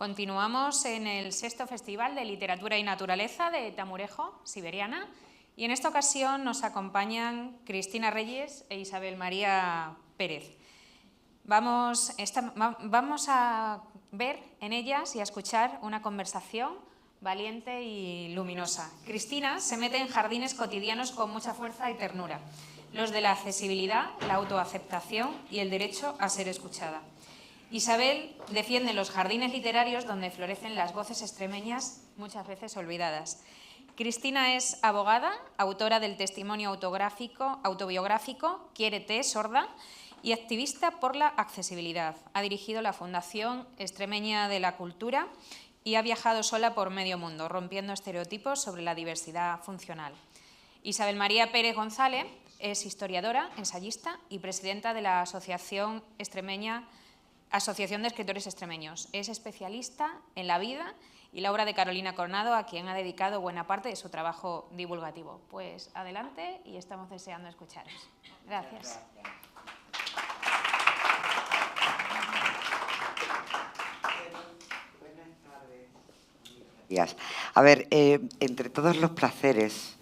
Continuamos en el sexto Festival de Literatura y Naturaleza de Tamurejo, Siberiana, y en esta ocasión nos acompañan Cristina Reyes e Isabel María Pérez. Vamos a ver en ellas y a escuchar una conversación valiente y luminosa. Cristina se mete en jardines cotidianos con mucha fuerza y ternura, los de la accesibilidad, la autoaceptación y el derecho a ser escuchada. Isabel defiende los jardines literarios donde florecen las voces extremeñas, muchas veces olvidadas. Cristina es abogada, autora del testimonio autobiográfico Quiérete, sorda, y activista por la accesibilidad. Ha dirigido la Fundación Extremeña de la Cultura y ha viajado sola por medio mundo, rompiendo estereotipos sobre la diversidad funcional. Isabel María Pérez González es historiadora, ensayista y presidenta de la Asociación de Escritores Extremeños. Es especialista en la vida y la obra de Carolina Coronado, a quien ha dedicado buena parte de su trabajo divulgativo. Pues adelante y estamos deseando escucharos. Gracias. Buenas tardes. A ver, entre todos los placeres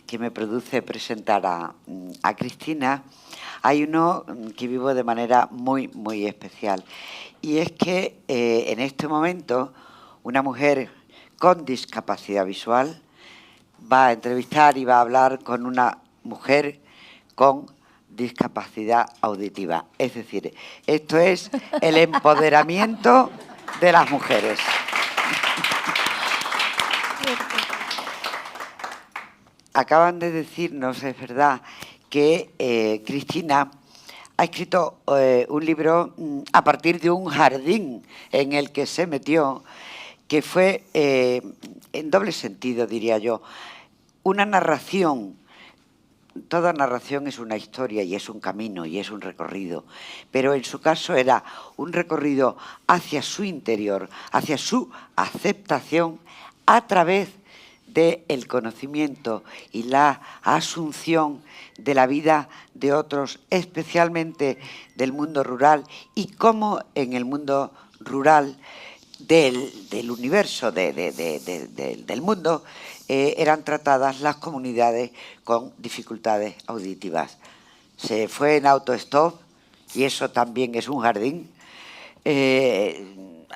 que me produce presentar a Cristina, hay uno que vivo de manera muy, muy especial. Y es que en este momento una mujer con discapacidad visual va a entrevistar y va a hablar con una mujer con discapacidad auditiva. Es decir, esto es el empoderamiento de las mujeres. Acaban de decirnos, es verdad, que Cristina ha escrito un libro a partir de un jardín en el que se metió, que fue, en doble sentido, diría yo, una narración. Toda narración es una historia y es un camino y es un recorrido, pero en su caso era un recorrido hacia su interior, hacia su aceptación a través del conocimiento y la asunción de la vida de otros, especialmente del mundo rural, y cómo en el mundo rural del universo, del mundo, eran tratadas las comunidades con dificultades auditivas. Se fue en autostop, y eso también es un jardín. En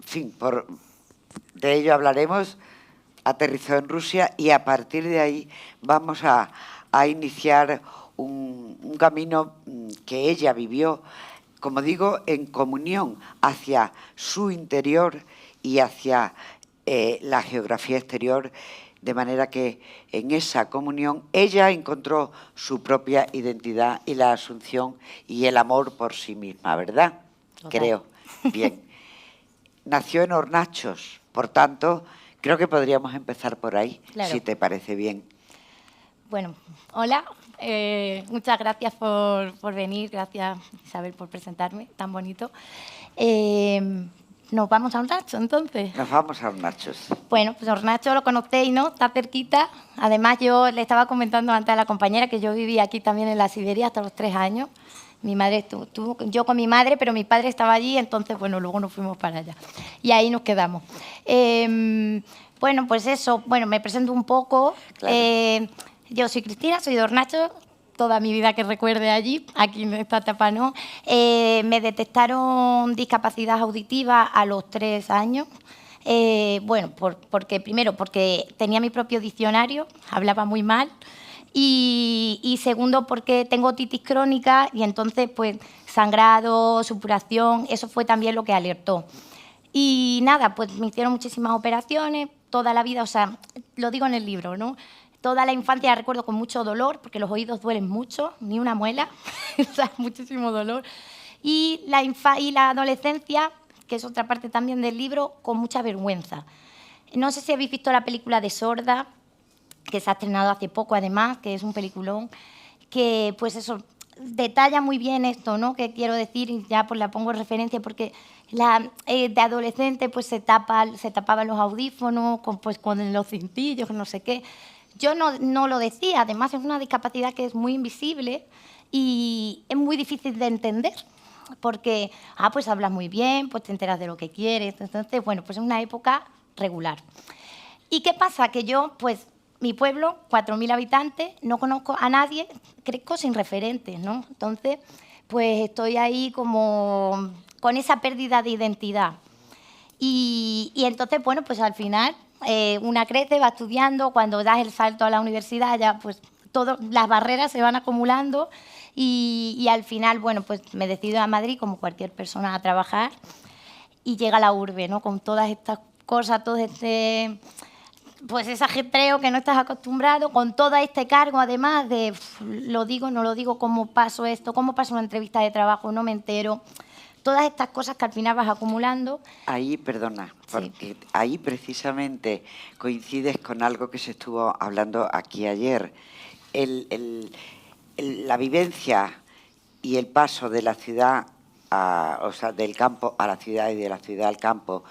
fin, de ello hablaremos. Aterrizó en Rusia y a partir de ahí vamos a iniciar un camino que ella vivió, como digo, en comunión hacia su interior y hacia la geografía exterior, de manera que en esa comunión ella encontró su propia identidad y la asunción y el amor por sí misma, ¿verdad? Total. Creo. Bien. Nació en Hornachos, por tanto, creo que podríamos empezar por ahí, claro, si te parece bien. Bueno, hola, muchas gracias por venir, gracias Isabel por presentarme, tan bonito. ¿Nos vamos a Hornachos entonces? Nos vamos a Hornachos. Bueno, pues Hornachos lo conocéis, ¿no? Está cerquita. Además, yo le estaba comentando antes a la compañera que yo vivía aquí también en la Siberia hasta los 3 años. Mi madre yo con mi madre, pero mi padre estaba allí, entonces, bueno, luego nos fuimos para allá. Y ahí nos quedamos. Bueno, pues eso, bueno, me presento un poco. Claro. Yo soy Cristina, soy de Hornachos, toda mi vida que recuerde allí, aquí en esta etapa no. Me detectaron discapacidad auditiva a los 3 años. Bueno, primero porque tenía mi propio diccionario, hablaba muy mal. Y segundo, porque tengo otitis crónica y entonces, pues, sangrado, supuración, eso fue también lo que alertó. Y nada, pues me hicieron muchísimas operaciones, toda la vida, o sea, lo digo en el libro, ¿no? Toda la infancia la recuerdo con mucho dolor, porque los oídos duelen mucho, ni una muela, o sea, muchísimo dolor. Y la adolescencia, que es otra parte también del libro, con mucha vergüenza. No sé si habéis visto la película de Sorda, que se ha estrenado hace poco además, que es un peliculón, que pues eso detalla muy bien esto, ¿no? Que quiero decir, y ya pues la pongo en referencia, porque de adolescente pues se tapaban los audífonos con los cintillos, no sé qué. Yo no lo decía, además es una discapacidad que es muy invisible y es muy difícil de entender. porque, pues hablas muy bien, pues te enteras de lo que quieres. Entonces, bueno, pues es una época regular. ¿Y qué pasa? Que yo, pues, mi pueblo, 4.000 habitantes, no conozco a nadie, crezco sin referentes, ¿no? Entonces, pues estoy ahí como con esa pérdida de identidad. Y entonces, bueno, pues al final una crece, va estudiando, cuando das el salto a la universidad ya pues las barreras se van acumulando y al final, bueno, pues me decido a Madrid como cualquier persona a trabajar y llega la urbe, ¿no? Con todas estas cosas, todo pues ese ajetreo que no estás acostumbrado, con todo este cargo además de lo digo, no lo digo, cómo paso esto, cómo paso una entrevista de trabajo, no me entero. Todas estas cosas que al final vas acumulando. Ahí, perdona, porque ahí precisamente coincides con algo que se estuvo hablando aquí ayer. La vivencia y el paso de la ciudad, o sea, del campo a la ciudad y de la ciudad al campo,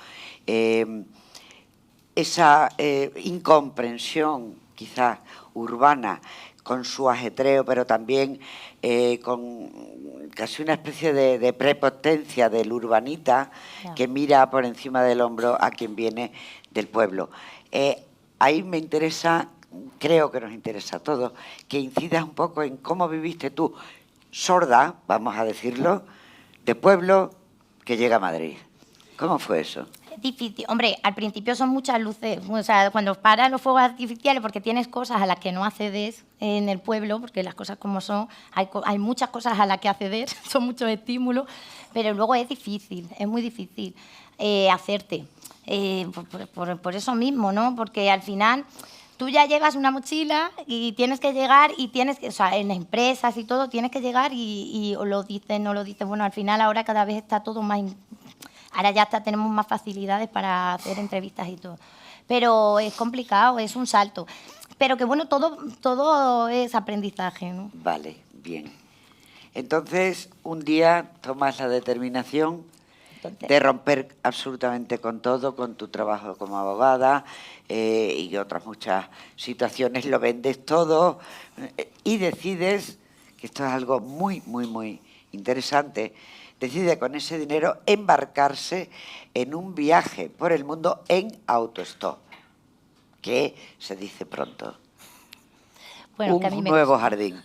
esa incomprensión quizás urbana con su ajetreo, pero también con casi una especie de prepotencia del urbanita que mira por encima del hombro a quien viene del pueblo. Ahí me interesa, creo que nos interesa a todos, que incidas un poco en cómo viviste tú, sorda, vamos a decirlo, de pueblo que llega a Madrid. ¿Cómo fue eso? Difícil. Hombre, al principio son muchas luces. O sea, cuando paran los fuegos artificiales, porque tienes cosas a las que no accedes en el pueblo, porque las cosas como son, hay muchas cosas a las que acceder, son muchos estímulos, pero luego es difícil, es muy difícil hacerte. Por eso mismo, ¿no? Porque al final tú ya llevas una mochila y tienes que llegar y tienes que, o sea, en empresas y todo, tienes que llegar y o lo dices, no lo dices. Bueno, al final ahora cada vez está todo más... Ahora ya tenemos más facilidades para hacer entrevistas y todo. Pero es complicado, es un salto. Pero que bueno, todo es aprendizaje, ¿no? Vale, bien. Entonces, un día tomas la determinación de romper absolutamente con todo, con tu trabajo como abogada y otras muchas situaciones, lo vendes todo y decides, que esto es algo muy, muy, muy interesante, decide con ese dinero embarcarse en un viaje por el mundo en autostop, que se dice pronto. Bueno, un nuevo jardín.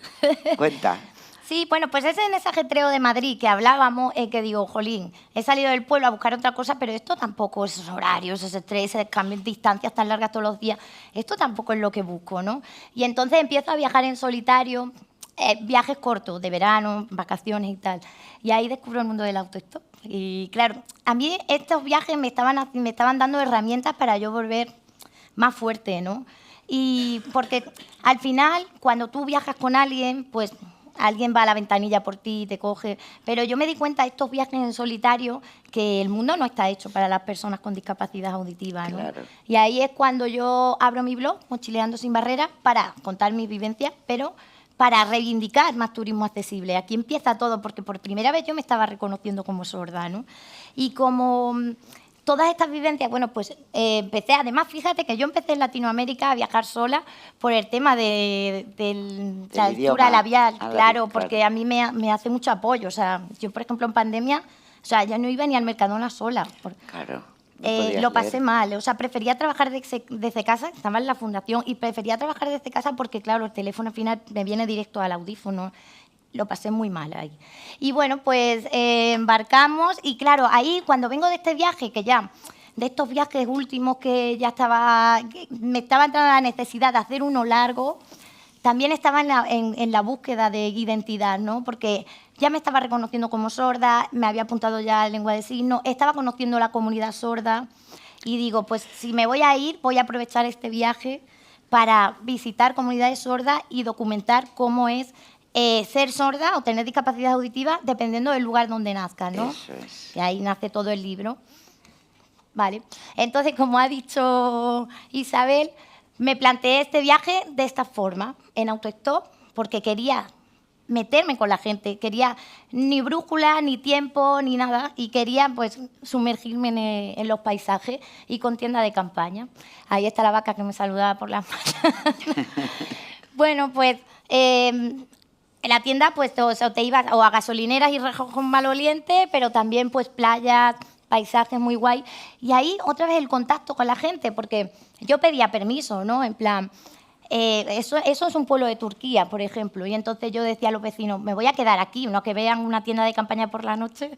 Cuenta. Sí, bueno, pues ese en ese ajetreo de Madrid que hablábamos, que digo, jolín, he salido del pueblo a buscar otra cosa, pero esto tampoco, esos horarios, ese estrés, ese cambio de distancias tan largas todos los días, esto tampoco es lo que busco, ¿no? Y entonces empiezo a viajar en solitario, viajes cortos, de verano, vacaciones y tal. Y ahí descubro el mundo del autostop. Y claro, a mí estos viajes me estaban dando herramientas para yo volver más fuerte, ¿no? Y porque al final, cuando tú viajas con alguien, pues alguien va a la ventanilla por ti y te coge. Pero yo me di cuenta de estos viajes en solitario que el mundo no está hecho para las personas con discapacidad auditiva, ¿no? Claro. Y ahí es cuando yo abro mi blog, Mochileando sin Barreras, para contar mis vivencias, pero para reivindicar más turismo accesible. Aquí empieza todo, porque por primera vez yo me estaba reconociendo como sorda, ¿no? Y como todas estas vivencias, bueno, pues empecé, además, fíjate que yo empecé en Latinoamérica a viajar sola por el tema de la altura labial, claro, porque a mí me hace mucho apoyo. O sea, yo, por ejemplo, en pandemia, o sea, ya no iba ni al Mercadona sola. Claro. Lo pasé mal, o sea, prefería trabajar desde casa, estaba en la fundación, y prefería trabajar desde casa porque, claro, el teléfono al final me viene directo al audífono. Lo pasé muy mal ahí. Y bueno, pues embarcamos y claro, ahí cuando vengo de este viaje, que ya, de estos viajes últimos que ya me estaba entrando la necesidad de hacer uno largo, también estaba en la búsqueda de identidad, ¿no? Porque ya me estaba reconociendo como sorda, me había apuntado ya a lengua de signos, estaba conociendo la comunidad sorda y digo, pues si me voy a ir, voy a aprovechar este viaje para visitar comunidades sordas y documentar cómo es ser sorda o tener discapacidad auditiva dependiendo del lugar donde nazcas, ¿no? Eso es. Y ahí nace todo el libro. Vale. Entonces, como ha dicho Isabel, me planteé este viaje de esta forma, en autostop, porque quería meterme con la gente, quería ni brújula, ni tiempo, ni nada, y quería pues sumergirme en los paisajes y con tienda de campaña. Ahí está la vaca que me saludaba por las manos. Bueno, pues en la tienda pues te ibas o a gasolineras y rejos malolientes, pero también pues playas, paisajes muy guay. Y ahí otra vez el contacto con la gente, porque yo pedía permiso, ¿no? En plan, eso es un pueblo de Turquía, por ejemplo, y entonces yo decía a los vecinos, me voy a quedar aquí, no que vean una tienda de campaña por la noche,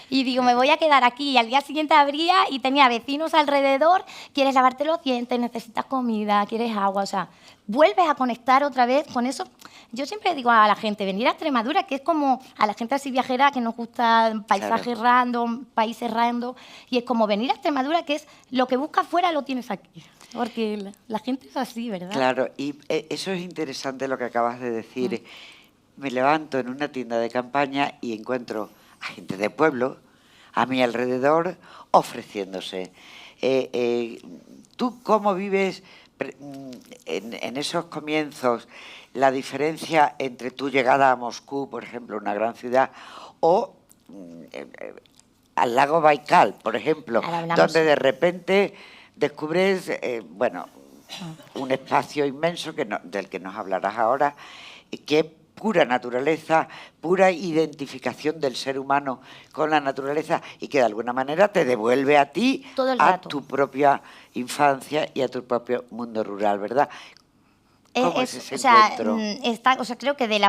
y digo, me voy a quedar aquí, y al día siguiente abría y tenía vecinos alrededor, quieres lavarte los dientes, necesitas comida, quieres agua, o sea, vuelves a conectar otra vez con eso. Yo siempre digo a la gente, venir a Extremadura, que es como a la gente así viajera que nos gusta paisajes random, países random, y es como venir a Extremadura, que es lo que buscas fuera lo tienes aquí. Porque la gente es así, ¿verdad? Claro, y eso es interesante lo que acabas de decir. Me levanto en una tienda de campaña y encuentro a gente de pueblo a mi alrededor ofreciéndose. ¿Tú cómo vives en esos comienzos la diferencia entre tu llegada a Moscú, por ejemplo, una gran ciudad, o al lago Baikal, por ejemplo, donde de repente descubres, un espacio inmenso del que nos hablarás ahora, que es pura naturaleza, pura identificación del ser humano con la naturaleza y que de alguna manera te devuelve a ti, a tu propia infancia y a tu propio mundo rural, ¿verdad? ¿Cómo es ese encuentro? Creo que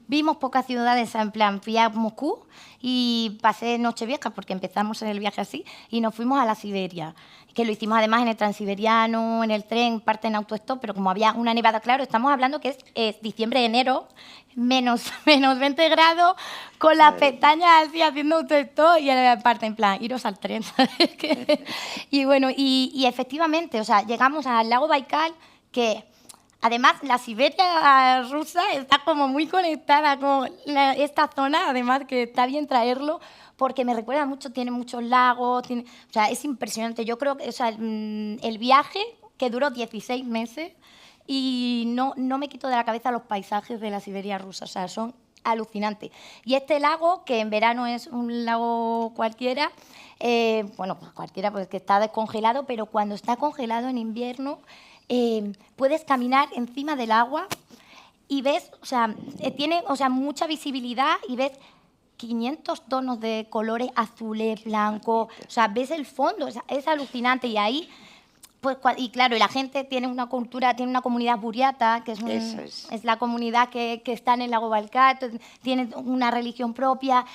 vimos pocas ciudades, en plan, fui a Moscú y pasé Nochevieja, porque empezamos en el viaje así, y nos fuimos a la Siberia, que lo hicimos además en el Transiberiano, en el tren, parte en autostop, pero como había una nevada, claro, estamos hablando que es diciembre, enero, menos 20 grados, con las pestañas así haciendo autostop y parte en plan, iros al tren, ¿sabes? Y bueno, y efectivamente, o sea, llegamos al lago Baikal, que... Además, la Siberia rusa está como muy conectada con esta zona, además que está bien traerlo, porque me recuerda mucho, tiene muchos lagos, o sea, es impresionante. Yo creo que el viaje, que duró 16 meses, y no me quito de la cabeza los paisajes de la Siberia rusa, o sea, son alucinantes. Y este lago, que en verano es un lago cualquiera, pues cualquiera, pues que está descongelado, pero cuando está congelado en invierno... puedes caminar encima del agua y ves, tiene mucha visibilidad y ves 500 tonos de colores azules, blancos, o sea, ves el fondo, es alucinante. Y ahí, pues, y claro, y la gente tiene una cultura, tiene una comunidad buriata, que es la comunidad que está en el lago Baikal, tiene una religión propia,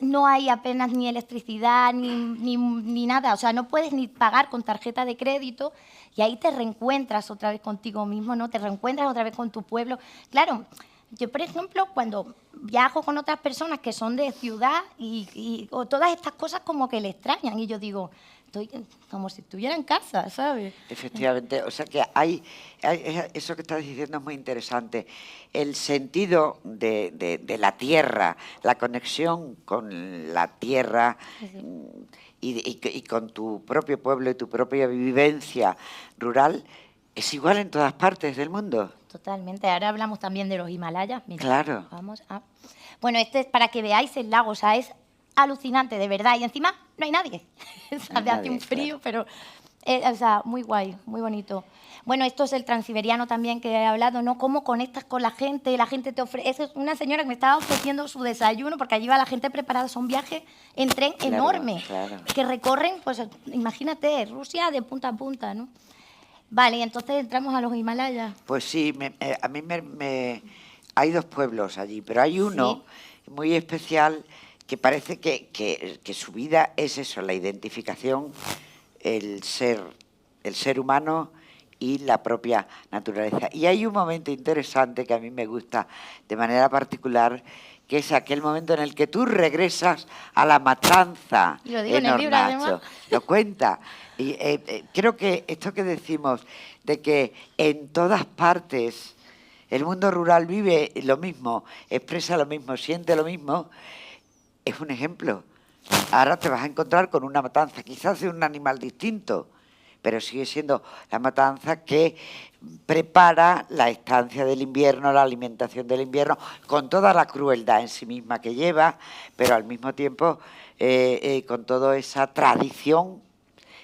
no hay apenas ni electricidad ni nada, o sea, no puedes ni pagar con tarjeta de crédito. Y ahí te reencuentras otra vez contigo mismo, ¿no? Te reencuentras otra vez con tu pueblo. Claro, yo, por ejemplo, cuando viajo con otras personas que son de ciudad o todas estas cosas como que le extrañan. Y yo digo, estoy como si estuviera en casa, ¿sabes? Efectivamente, o sea que hay eso que estás diciendo es muy interesante. El sentido de la tierra, la conexión con la tierra... Y con tu propio pueblo y tu propia vivencia rural, es igual en todas partes del mundo. Totalmente. Ahora hablamos también de los Himalayas. Mira, claro. Vamos a... Bueno, este es para que veáis el lago, o sea, es alucinante, de verdad. Y encima no hay nadie. Hace un frío, claro. Pero... muy guay, muy bonito. Bueno, esto es el Transiberiano también que he hablado, ¿no? Cómo conectas con la gente te ofrece... Es una señora que me estaba ofreciendo su desayuno, porque allí va la gente preparada, son viajes en tren enorme, que recorren, pues imagínate, Rusia de punta a punta, ¿no? Vale, entonces entramos a los Himalayas. Pues sí, a mí hay 2 pueblos allí, pero hay uno muy especial que parece que su vida es eso, la identificación, el ser humano y la propia naturaleza. Y hay un momento interesante que a mí me gusta de manera particular, que es aquel momento en el que tú regresas a la matanza. Lo digo en el libro, además. Lo cuenta. Y creo que esto que decimos de que en todas partes el mundo rural vive lo mismo, expresa lo mismo, siente lo mismo, es un ejemplo. Ahora te vas a encontrar con una matanza, quizás de un animal distinto, pero sigue siendo la matanza que prepara la estancia del invierno, la alimentación del invierno, con toda la crueldad en sí misma que lleva, pero al mismo tiempo con toda esa tradición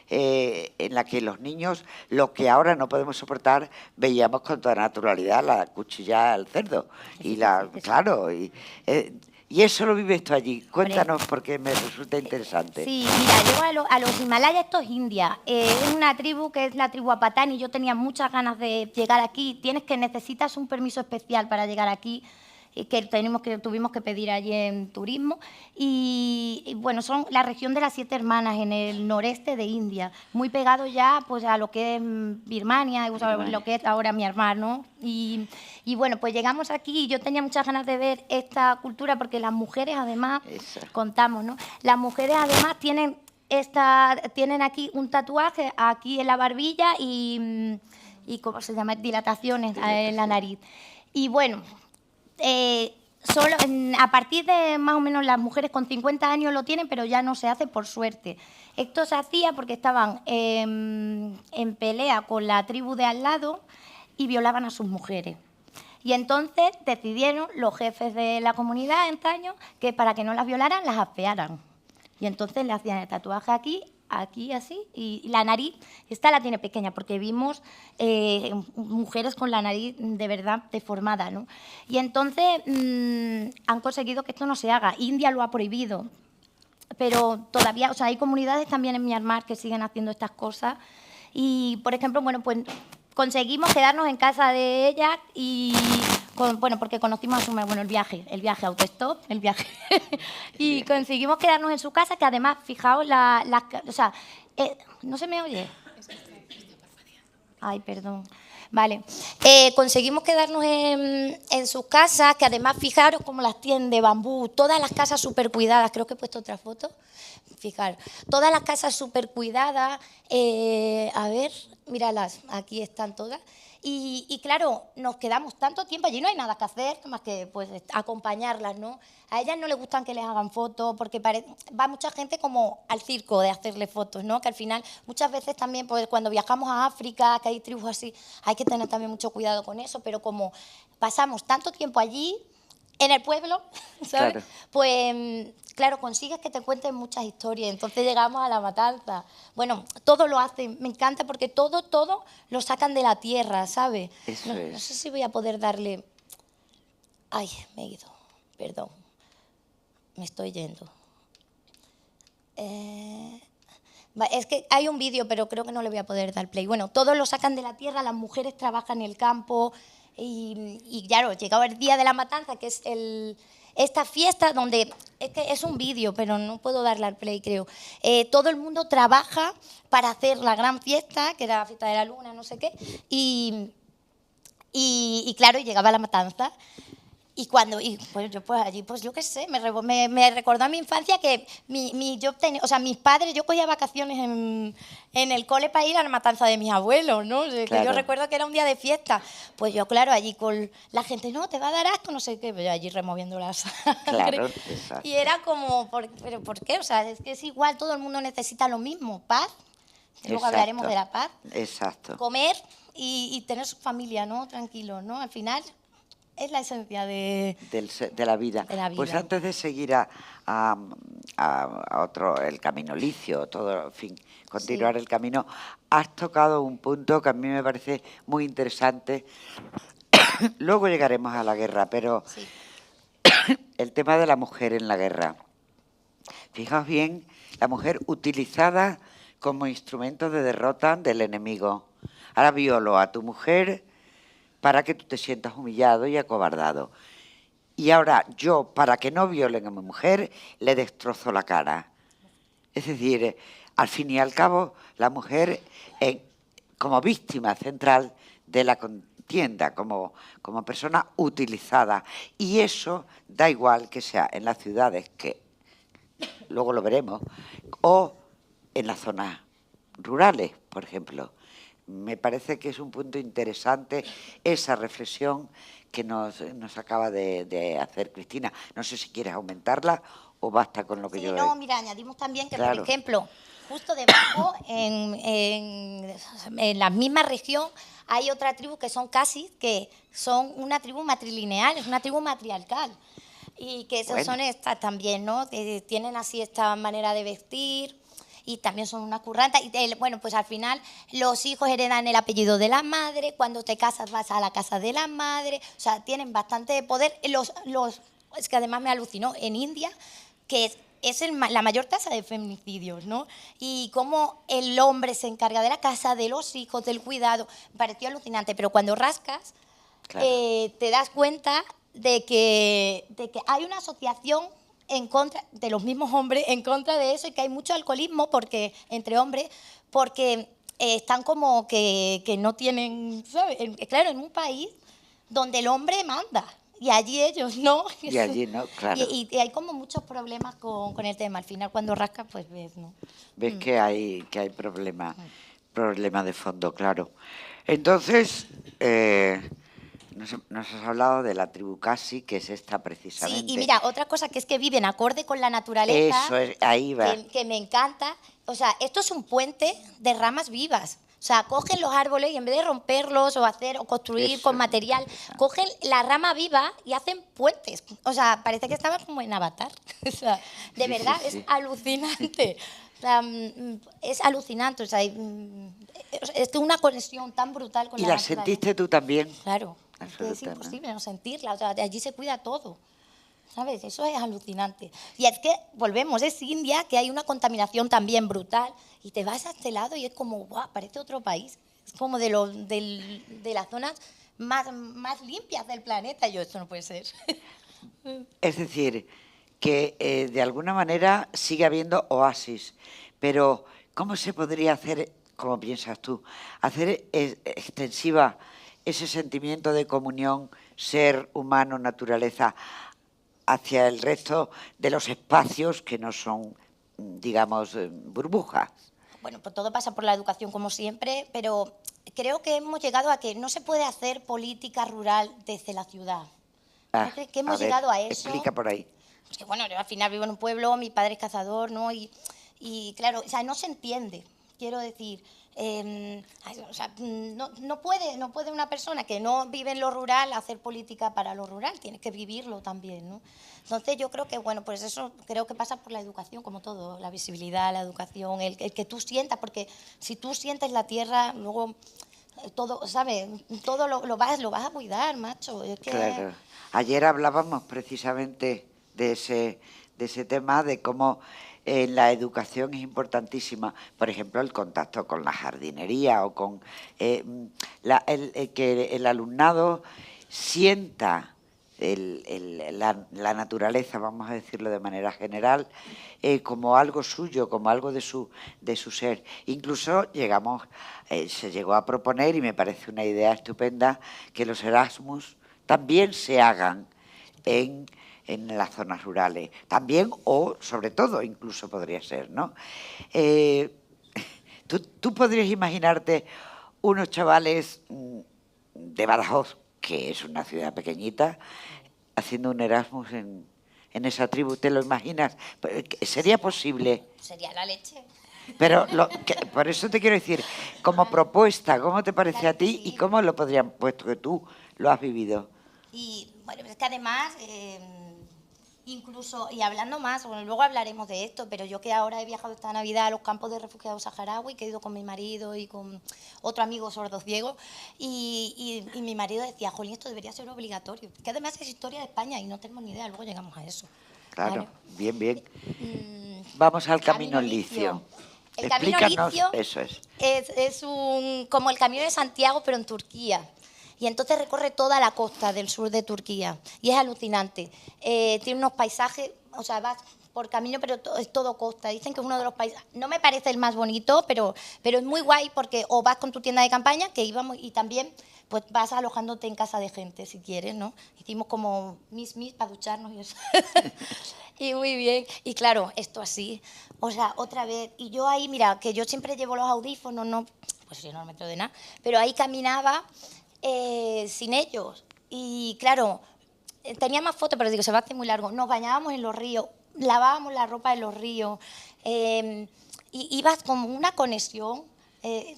en la que los niños, lo que ahora no podemos soportar, veíamos con toda naturalidad la cuchilla al cerdo. Y claro, y eso lo vives tú allí. Cuéntanos, porque me resulta interesante. Sí, mira, yo a los Himalayas, esto es India. Es una tribu que es la tribu Apatani. Yo tenía muchas ganas de llegar aquí. Necesitas un permiso especial para llegar aquí, que tuvimos que pedir allí en turismo. Y bueno, son la región de las 7 hermanas en el noreste de India, muy pegado ya pues a lo que es Birmania, lo que es ahora Myanmar, ¿no? Y bueno, pues llegamos aquí y yo tenía muchas ganas de ver esta cultura porque las mujeres además, contamos, ¿no? Las mujeres además tienen aquí un tatuaje aquí en la barbilla y ¿cómo se llama? Dilataciones en la nariz. Y bueno, a partir de más o menos las mujeres con 50 años lo tienen, pero ya no se hace por suerte. Esto se hacía porque estaban en pelea con la tribu de al lado y violaban a sus mujeres. Y entonces decidieron los jefes de la comunidad antaño que para que no las violaran, las afearan. Y entonces le hacían el tatuaje aquí así, y la nariz, esta la tiene pequeña, porque vimos mujeres con la nariz de verdad deformada, ¿no? Y entonces han conseguido que esto no se haga. India lo ha prohibido, pero todavía, o sea, hay comunidades también en Myanmar que siguen haciendo estas cosas. Y, por ejemplo, bueno, pues conseguimos quedarnos en casa de ella y porque conocimos a su madre, bueno, el viaje autostop, el viaje. Y conseguimos quedarnos en su casa, que además, fijaos, o sea, ¿no se me oye? Ay, perdón. Vale. Conseguimos quedarnos en sus casas, que además, fijaros cómo las tienen de bambú, todas las casas súper cuidadas. Creo que he puesto otra foto. Fijaros, todas las casas súper cuidadas. A ver, míralas, aquí están todas. Y claro, nos quedamos tanto tiempo allí, no hay nada que hacer más que pues acompañarlas, ¿no? A ellas no les gustan que les hagan fotos porque va mucha gente como al circo de hacerle fotos, ¿no? Que al final muchas veces también pues cuando viajamos a África, que hay tribus así, hay que tener también mucho cuidado con eso, pero como pasamos tanto tiempo allí, en el pueblo, ¿sabes? Claro. Pues, claro, consigues que te cuenten muchas historias. Entonces llegamos a la matanza. Bueno, todo lo hacen. Me encanta porque todo lo sacan de la tierra, ¿sabes? No sé si voy a poder darle... Ay, me he ido. Perdón. Me estoy yendo. Es que hay un vídeo, pero creo que no le voy a poder dar play. Bueno, todo lo sacan de la tierra, las mujeres trabajan en el campo... Y claro, llegaba el día de la matanza, que es esta fiesta donde, es un vídeo, pero no puedo darle al play, creo. Todo el mundo trabaja para hacer la gran fiesta, que era la fiesta de la luna, no sé qué, y claro, llegaba la matanza. Y pues yo pues allí, pues yo qué sé, me recordó a mi infancia que mis padres, yo cogía vacaciones en el cole para ir a la matanza de mis abuelos, ¿no? Claro. Que yo recuerdo que era un día de fiesta. Pues yo, claro, allí con la gente, no, te va a dar asco, no sé qué, pero yo allí removiendo la sangre. Claro, exacto. Y era como, ¿pero por qué? O sea, es que es igual, todo el mundo necesita lo mismo, paz. Luego hablaremos de la paz. Exacto. Comer y tener su familia, ¿no? Tranquilo, ¿no? Al final... Es la esencia de la vida. Pues antes de seguir a otro, el camino licio, todo, en fin, continuar el camino, has tocado un punto que a mí me parece muy interesante. Luego llegaremos a la guerra, pero el tema de la mujer en la guerra. Fijaos bien, la mujer utilizada como instrumento de derrota del enemigo. Ahora violo a tu mujer para que tú te sientas humillado y acobardado. Y ahora yo, para que no violen a mi mujer, le destrozo la cara. Es decir, al fin y al cabo, la mujer como víctima central de la contienda, como persona utilizada. Y eso da igual que sea en las ciudades, que luego lo veremos, o en las zonas rurales, por ejemplo. Me parece que es un punto interesante esa reflexión que nos acaba de hacer Cristina. No sé si quieres aumentarla o basta con lo que yo... Sí, no, mira, añadimos también que, claro, por ejemplo, justo debajo, en la misma región, hay otra tribu que son casis, que son una tribu matrilineal, es una tribu matriarcal. Y que son estas también, ¿no? Que tienen así esta manera de vestir... y también son una curranta. Y bueno, pues al final los hijos heredan el apellido de la madre, cuando te casas vas a la casa de la madre, o sea, tienen bastante poder. Es que además me alucinó, en India, que es la mayor tasa de feminicidios, ¿no? Y cómo el hombre se encarga de la casa, de los hijos, del cuidado, me pareció alucinante, pero cuando rascas, Claro. te das cuenta de que hay una asociación en contra de los mismos hombres, en contra de eso, y que hay mucho alcoholismo entre hombres, porque están como que no tienen, ¿sabes? Claro, en un país donde el hombre manda, y allí ellos no. Y allí no, claro. Y hay como muchos problemas con el tema. Al final, cuando rascas, pues ves, ¿no? Ves que hay problema de fondo, claro. Entonces, nos has hablado de la tribu Kasi, que es esta precisamente. Sí, y mira, otra cosa que es que viven acorde con la naturaleza. Eso es, ahí va. Que me encanta. O sea, esto es un puente de ramas vivas. O sea, cogen los árboles y en vez de romperlos o construir Eso, con material, cogen la rama viva y hacen puentes. O sea, parece que estaba como en Avatar. O sea, de Sí, verdad, sí, sí. es alucinante. O sea, es alucinante. O sea, es una conexión tan brutal con ¿Y la la naturaleza. sentiste tú también? Claro, es que es Absolutamente. imposible no sentirla. O sea, de allí se cuida todo. ¿Sabes? Eso es alucinante. Y es que, volvemos, es India, que hay una contaminación también brutal, y te vas a este lado y es como, ¡guau!, parece otro país. Es como de las zonas más limpias del planeta. Yo, esto no puede ser. Es decir, que de alguna manera sigue habiendo oasis, pero ¿cómo se podría hacer, como piensas tú, hacer extensiva ese sentimiento de comunión, ser humano, naturaleza, hacia el resto de los espacios que no son, digamos, burbujas? Bueno, pues todo pasa por la educación, como siempre, pero creo que hemos llegado a que no se puede hacer política rural desde la ciudad. Ah, ¿No? Que hemos a ver, llegado a eso. explica por ahí. Pues que bueno, yo al final vivo en un pueblo, mi padre es cazador, ¿no? Y claro, o sea, no se entiende, quiero decir. O sea, no puede una persona que no vive en lo rural hacer política para lo rural, tiene que vivirlo también, ¿no? Entonces yo creo que, bueno, pues eso creo que pasa por la educación, como todo, la visibilidad, la educación, el que tú sientas, porque si tú sientes la tierra, luego todo, ¿sabes? Todo lo vas a cuidar, macho. Es que, Claro. Ayer hablábamos precisamente de ese tema, de cómo la educación es importantísima. Por ejemplo, el contacto con la jardinería o con que el alumnado sienta la naturaleza, vamos a decirlo de manera general, como algo suyo, como algo de su ser. Incluso se llegó a proponer, y me parece una idea estupenda, que los Erasmus también se hagan en las zonas rurales. También, o sobre todo, incluso podría ser, ¿no? ¿Tú podrías imaginarte unos chavales de Badajoz, que es una ciudad pequeñita, haciendo un Erasmus en esa tribu? ¿Te lo imaginas? ¿Sería posible? sería la leche. Pero por eso te quiero decir, como propuesta, ¿cómo te parece Claro a ti que sí. y cómo lo podrían, puesto que tú lo has vivido? Y bueno, es que además, incluso, y hablando más, bueno, luego hablaremos de esto, pero yo que ahora he viajado esta Navidad a los campos de refugiados saharaui, que he ido con mi marido y con otro amigo sordo ciego, y mi marido decía, jolín, esto debería ser obligatorio, que además es historia de España y no tenemos ni idea, luego llegamos a eso. Claro, ¿vale? bien, bien. Vamos al Camino Camino Licio. El Camino Explícanos, Licio eso es. es como el Camino de Santiago, pero en Turquía. Y entonces recorre toda la costa del sur de Turquía. Y es alucinante. Tiene unos paisajes, o sea, vas por camino, pero es todo costa. Dicen que es uno de los paisajes, no me parece el más bonito, pero es muy guay porque o vas con tu tienda de campaña, que íbamos, y también pues vas alojándote en casa de gente, si quieres, ¿no? Hicimos como mis para ducharnos y eso. Y muy bien. Y claro, esto así, o sea, otra vez. Y yo ahí, mira, que yo siempre llevo los audífonos, no, pues yo no me meto de nada, pero ahí caminaba sin ellos. Y claro, tenía más fotos, pero digo, se va a hacer muy largo. Nos bañábamos en los ríos, lavábamos la ropa en los ríos, y ibas como una conexión.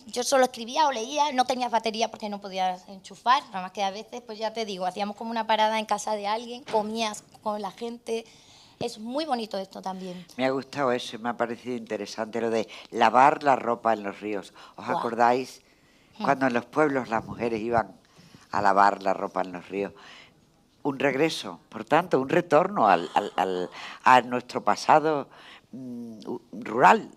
Yo solo escribía o leía, no tenía batería porque no podías enchufar, nada más que a veces, pues ya te digo, hacíamos como una parada en casa de alguien, comías con la gente, es muy bonito esto también. Me ha gustado eso y me ha parecido interesante lo de lavar la ropa en los ríos. ¿Os acordáis cuando en los pueblos las mujeres iban a lavar la ropa en los ríos? Un regreso, por tanto, un retorno a nuestro pasado rural,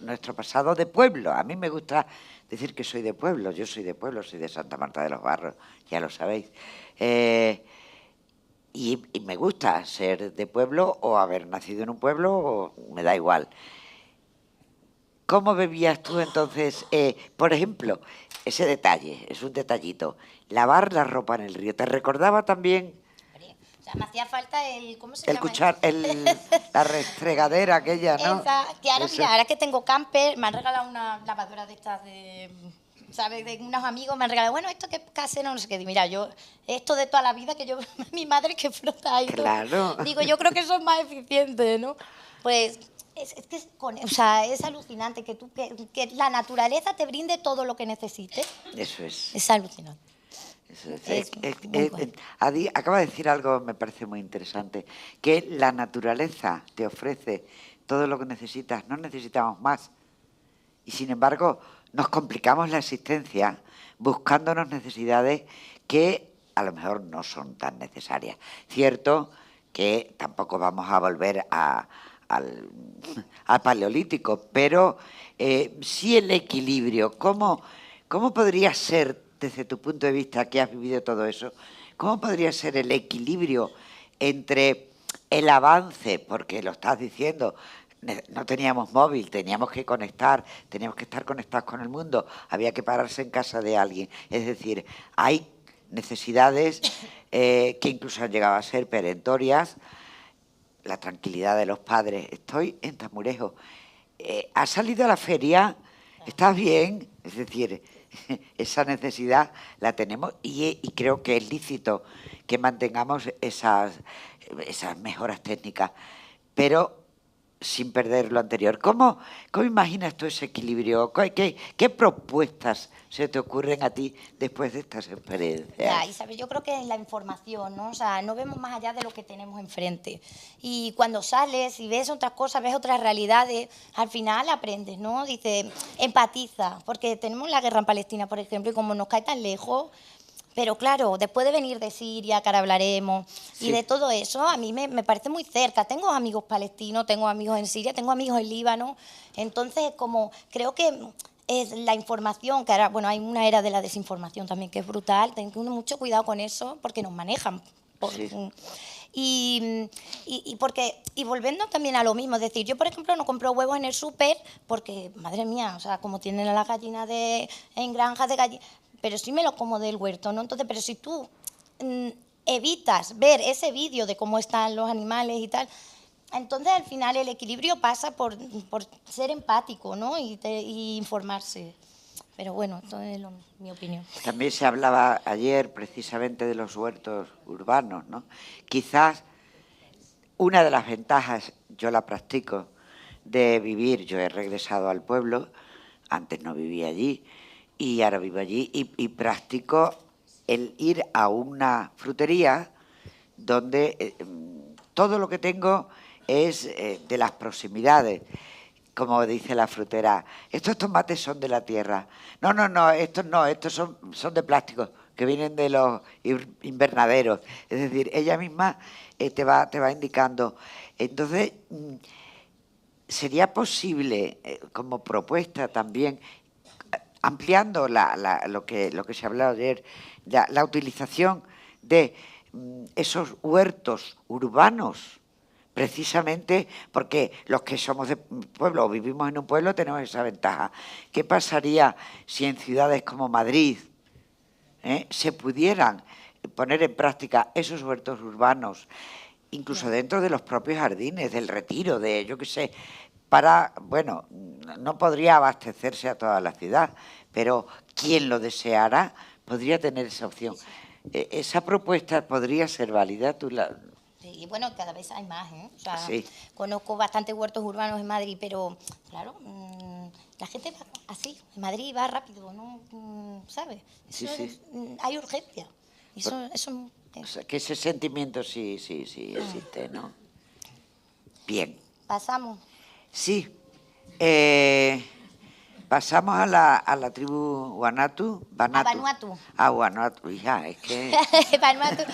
nuestro pasado de pueblo. A mí me gusta decir que soy de pueblo. Yo soy de pueblo, soy de Santa Marta de los Barros, ya lo sabéis. Y me gusta ser de pueblo o haber nacido en un pueblo, o me da igual. ¿Cómo bebías tú entonces, por ejemplo, ese detalle, es un detallito, lavar la ropa en el río? ¿Te recordaba también O sea, me hacía falta el, ¿cómo se llama? la restregadera aquella, ¿no? Esa, que ahora, Eso. mira, ahora que tengo camper, me han regalado una lavadora de estas de, ¿sabes? De unos amigos me han regalado, bueno, esto que es casero, no sé qué. Mira, yo, esto de toda la vida, que yo, mi madre que frota ahí. Claro. Digo, yo creo que eso es más eficiente, ¿no? Pues es que o sea, es alucinante que la naturaleza te brinde todo lo que necesites. Eso es. Es alucinante. Acaba de decir algo, me parece muy interesante, que la naturaleza te ofrece todo lo que necesitas, no necesitamos más. Y sin embargo, nos complicamos la existencia buscándonos necesidades que a lo mejor no son tan necesarias. Cierto que tampoco vamos a volver al paleolítico, pero sí el equilibrio. ¿Cómo podría ser, desde tu punto de vista, que has vivido todo eso, cómo podría ser el equilibrio entre el avance, porque lo estás diciendo, no teníamos móvil, teníamos que conectar, teníamos que estar conectados con el mundo, había que pararse en casa de alguien. Es decir, hay necesidades que incluso han llegado a ser perentorias. La tranquilidad de los padres. Estoy en Tamurejo. ¿Has salido a la feria? ¿Estás bien? Es decir, esa necesidad la tenemos y creo que es lícito que mantengamos esas mejoras técnicas, pero sin perder lo anterior. ¿Cómo imaginas tú ese equilibrio? ¿Qué propuestas se te ocurren a ti después de estas experiencias? Ya, y sabes, yo creo que es la información, ¿no? O sea, no vemos más allá de lo que tenemos enfrente. Y cuando sales y ves otras cosas, ves otras realidades, al final aprendes, ¿no? Dice, empatiza, porque tenemos la guerra en Palestina, por ejemplo, y como nos cae tan lejos. Pero claro, después de venir de Siria, que ahora hablaremos, sí, y de todo eso, a mí me parece muy cerca. Tengo amigos palestinos, tengo amigos en Siria, tengo amigos en Líbano. Entonces, como creo que es la información, que ahora, bueno, hay una era de la desinformación también que es brutal. Tengo mucho cuidado con eso porque nos manejan. Sí. Y volviendo también a lo mismo, es decir, yo por ejemplo no compro huevos en el súper porque, madre mía, o sea, como tienen a las gallinas en granjas de gallinas, pero sí me lo como del huerto, ¿no? Entonces, pero si tú evitas ver ese vídeo de cómo están los animales y tal, entonces al final el equilibrio pasa por ser empático, ¿no? Y informarse. Pero bueno, esto es mi opinión. También se hablaba ayer precisamente de los huertos urbanos, ¿no? Quizás una de las ventajas, yo la practico, de vivir, yo he regresado al pueblo, antes no vivía allí, y ahora vivo allí, y practico el ir a una frutería donde todo lo que tengo es de las proximidades. Como dice la frutera, estos tomates son de la tierra. No, estos son de plástico, que vienen de los invernaderos. Es decir, ella misma te va indicando. Entonces, sería posible, como propuesta también, ampliando lo que se hablaba ayer, la utilización de esos huertos urbanos, precisamente porque los que somos de pueblo o vivimos en un pueblo tenemos esa ventaja. ¿Qué pasaría si en ciudades como Madrid se pudieran poner en práctica esos huertos urbanos, incluso dentro de los propios jardines, del Retiro, de yo qué sé, bueno, no podría abastecerse a toda la ciudad, pero quien lo deseara podría tener esa opción? Esa propuesta podría ser válida. Sí, y bueno, cada vez hay más, ¿eh? O sea, sí. Conozco bastantes huertos urbanos en Madrid, pero claro, la gente va así, en Madrid va rápido, ¿no? ¿Sabes? Sí. Hay urgencia. O sea, que ese sentimiento sí existe, ¿no? Bien. Pasamos. Sí. Pasamos a la tribu Vanuatu. Vanuatu. Vanuatu, hija, es que... Vanuatu.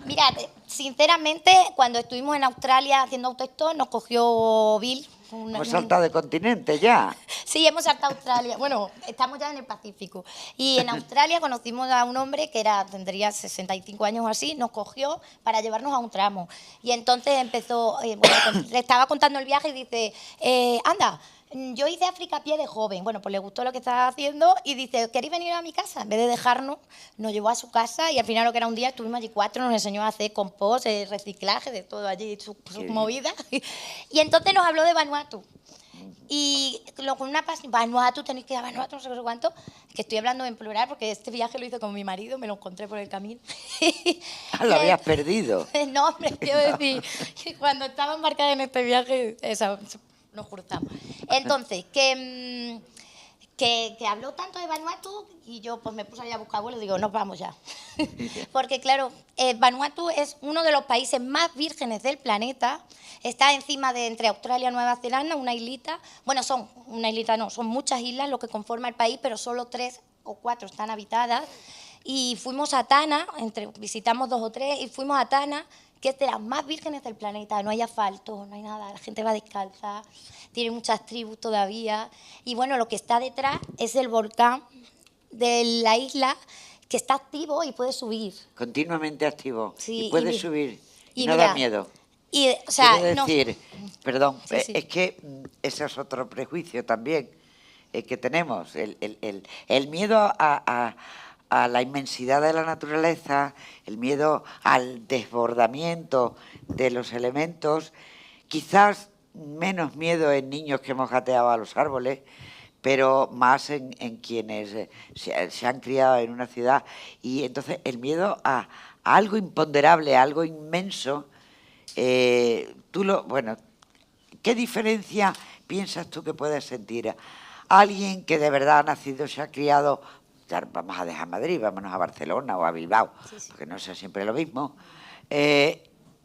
Mira, sinceramente, cuando estuvimos en Australia haciendo autostop, nos cogió Bill. Hemos saltado de continente ya. Sí, hemos saltado a Australia. Bueno, estamos ya en el Pacífico. Y en Australia conocimos a un hombre que tendría 65 años o así, nos cogió para llevarnos a un tramo. Y entonces empezó, le estaba contando el viaje y dice, anda, yo hice África a pie de joven. Bueno, pues le gustó lo que estaba haciendo y dice, ¿queréis venir a mi casa? En vez de dejarnos, nos llevó a su casa y al final lo que era un día estuvimos allí 4, nos enseñó a hacer compost, reciclaje, de todo allí, sus movidas. Y entonces nos habló de Vanuatu. Y con una pasión, Vanuatu, tenéis que ir a Vanuatu, no sé cuánto, que estoy hablando en plural porque este viaje lo hice con mi marido, me lo encontré por el camino. Lo habías perdido. No, hombre, quiero decir, que cuando estaba embarcada en este viaje, nos cruzamos. Entonces, que habló tanto de Vanuatu y yo pues me puse ahí a buscar vuelo y digo, nos vamos ya. Porque claro, Vanuatu es uno de los países más vírgenes del planeta, está encima de entre Australia y Nueva Zelanda, una islita, bueno, son muchas islas lo que conforma el país, pero solo 3 o 4 están habitadas. Y fuimos a Tana, visitamos 2 o 3 y fuimos a Tana, que es de las más vírgenes del planeta, no hay asfalto, no hay nada, la gente va descalza, tiene muchas tribus todavía. Y bueno, lo que está detrás es el volcán de la isla que está activo y puede subir. Continuamente activo. Sí, y puede subir. Y no mira, da miedo. O sea, quiero decir, perdón, Sí, sí. es que ese es otro prejuicio también que tenemos, el miedo a la inmensidad de la naturaleza, el miedo al desbordamiento de los elementos, quizás menos miedo en niños que hemos gateado a los árboles, pero más en quienes se han criado en una ciudad. Y entonces el miedo a algo imponderable, a algo inmenso, bueno, ¿qué diferencia piensas tú que puedes sentir alguien que de verdad ha nacido, se ha criado, vamos a dejar Madrid, vámonos a Barcelona o a Bilbao, sí, porque no es siempre lo mismo,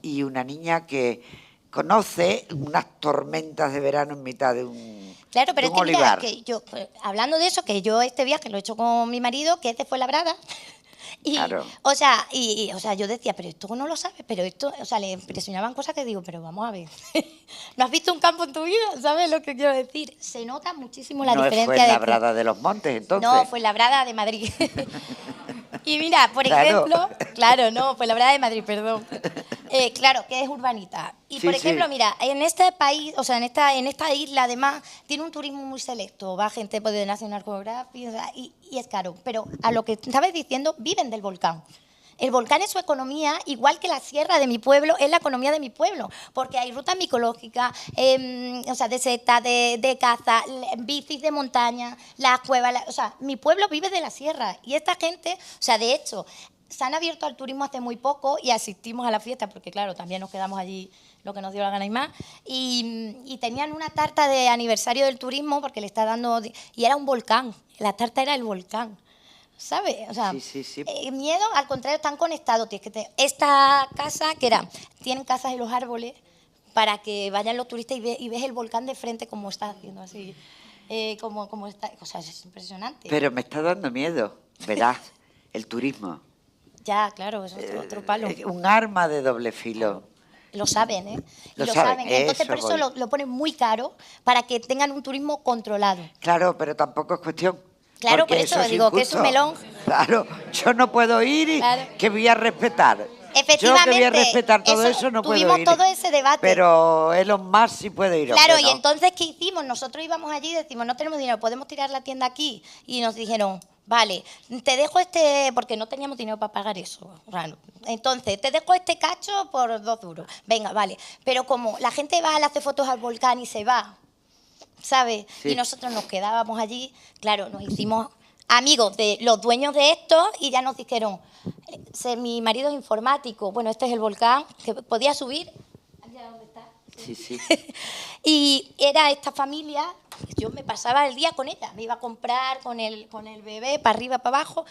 y una niña que conoce unas tormentas de verano en mitad de un Claro, pero de es que olivar? mira, que yo, hablando de eso, que yo este viaje lo he hecho con mi marido, que es de Fuenlabrada. Y, claro. o sea, yo decía, pero esto no lo sabes, pero esto, o sea, le impresionaban cosas que digo, pero vamos a ver, ¿no has visto un campo en tu vida? ¿Sabes lo que quiero decir? Se nota muchísimo la diferencia. No es Fuenlabrada de los Montes, entonces. No, Fuenlabrada de Madrid. Y mira, por ejemplo, Fuenlabrada de Madrid, perdón. Claro, que es urbanita. Y Sí, por ejemplo, sí. mira, en este país, o sea, en esta isla además, tiene un turismo muy selecto. Va gente pues, de National Geographic, o sea, y es caro. Pero a lo que estabas diciendo, viven del volcán. El volcán es su economía, igual que la sierra de mi pueblo, es la economía de mi pueblo, porque hay rutas micológicas, o sea, de seta, de caza, bicis de montaña, las cuevas, o sea, mi pueblo vive de la sierra y esta gente, o sea, de hecho, se han abierto al turismo hace muy poco y asistimos a la fiesta, porque claro, también nos quedamos allí lo que nos dio la gana y más, y tenían una tarta de aniversario del turismo, porque le está dando, y era un volcán, la tarta era el volcán. ¿Sabes? O sea, Sí. Miedo, al contrario, están conectados. Esta casa, tienen casas en los árboles para que vayan los turistas y ves el volcán de frente como está haciendo así, como está. O sea, es impresionante. Pero me está dando miedo, verás, el turismo. Ya, claro, es otro palo. Un arma de doble filo. Lo saben, ¿eh? Lo saben. saben, Entonces, por eso eso voy. lo ponen muy caro para que tengan un turismo controlado. Claro, pero tampoco es cuestión. Claro, porque por eso es digo que es un injusto. melón. Claro, yo no puedo ir y Claro. que voy a respetar. Efectivamente, Yo que voy a respetar todo eso no puedo ir. tuvimos todo ese debate. Pero Elon Musk sí puede ir. Claro, hombre, y ¿no? entonces, ¿qué hicimos? Nosotros íbamos allí y decimos, no tenemos dinero, ¿podemos tirar la tienda aquí? Y nos dijeron, vale, te dejo porque no teníamos dinero para pagar eso. Claro. Entonces, te dejo este cacho por 2 duros. Venga, vale. Pero como la gente va, le hace fotos al volcán y se va, ¿sabes? Sí. Y nosotros nos quedábamos allí, claro, nos hicimos amigos de los dueños de esto y ya nos dijeron, mi marido es informático, bueno, este es el volcán, que podía subir. ¿Allá dónde está? Sí. Y era esta familia, yo me pasaba el día con ella, me iba a comprar con el bebé para arriba, para abajo,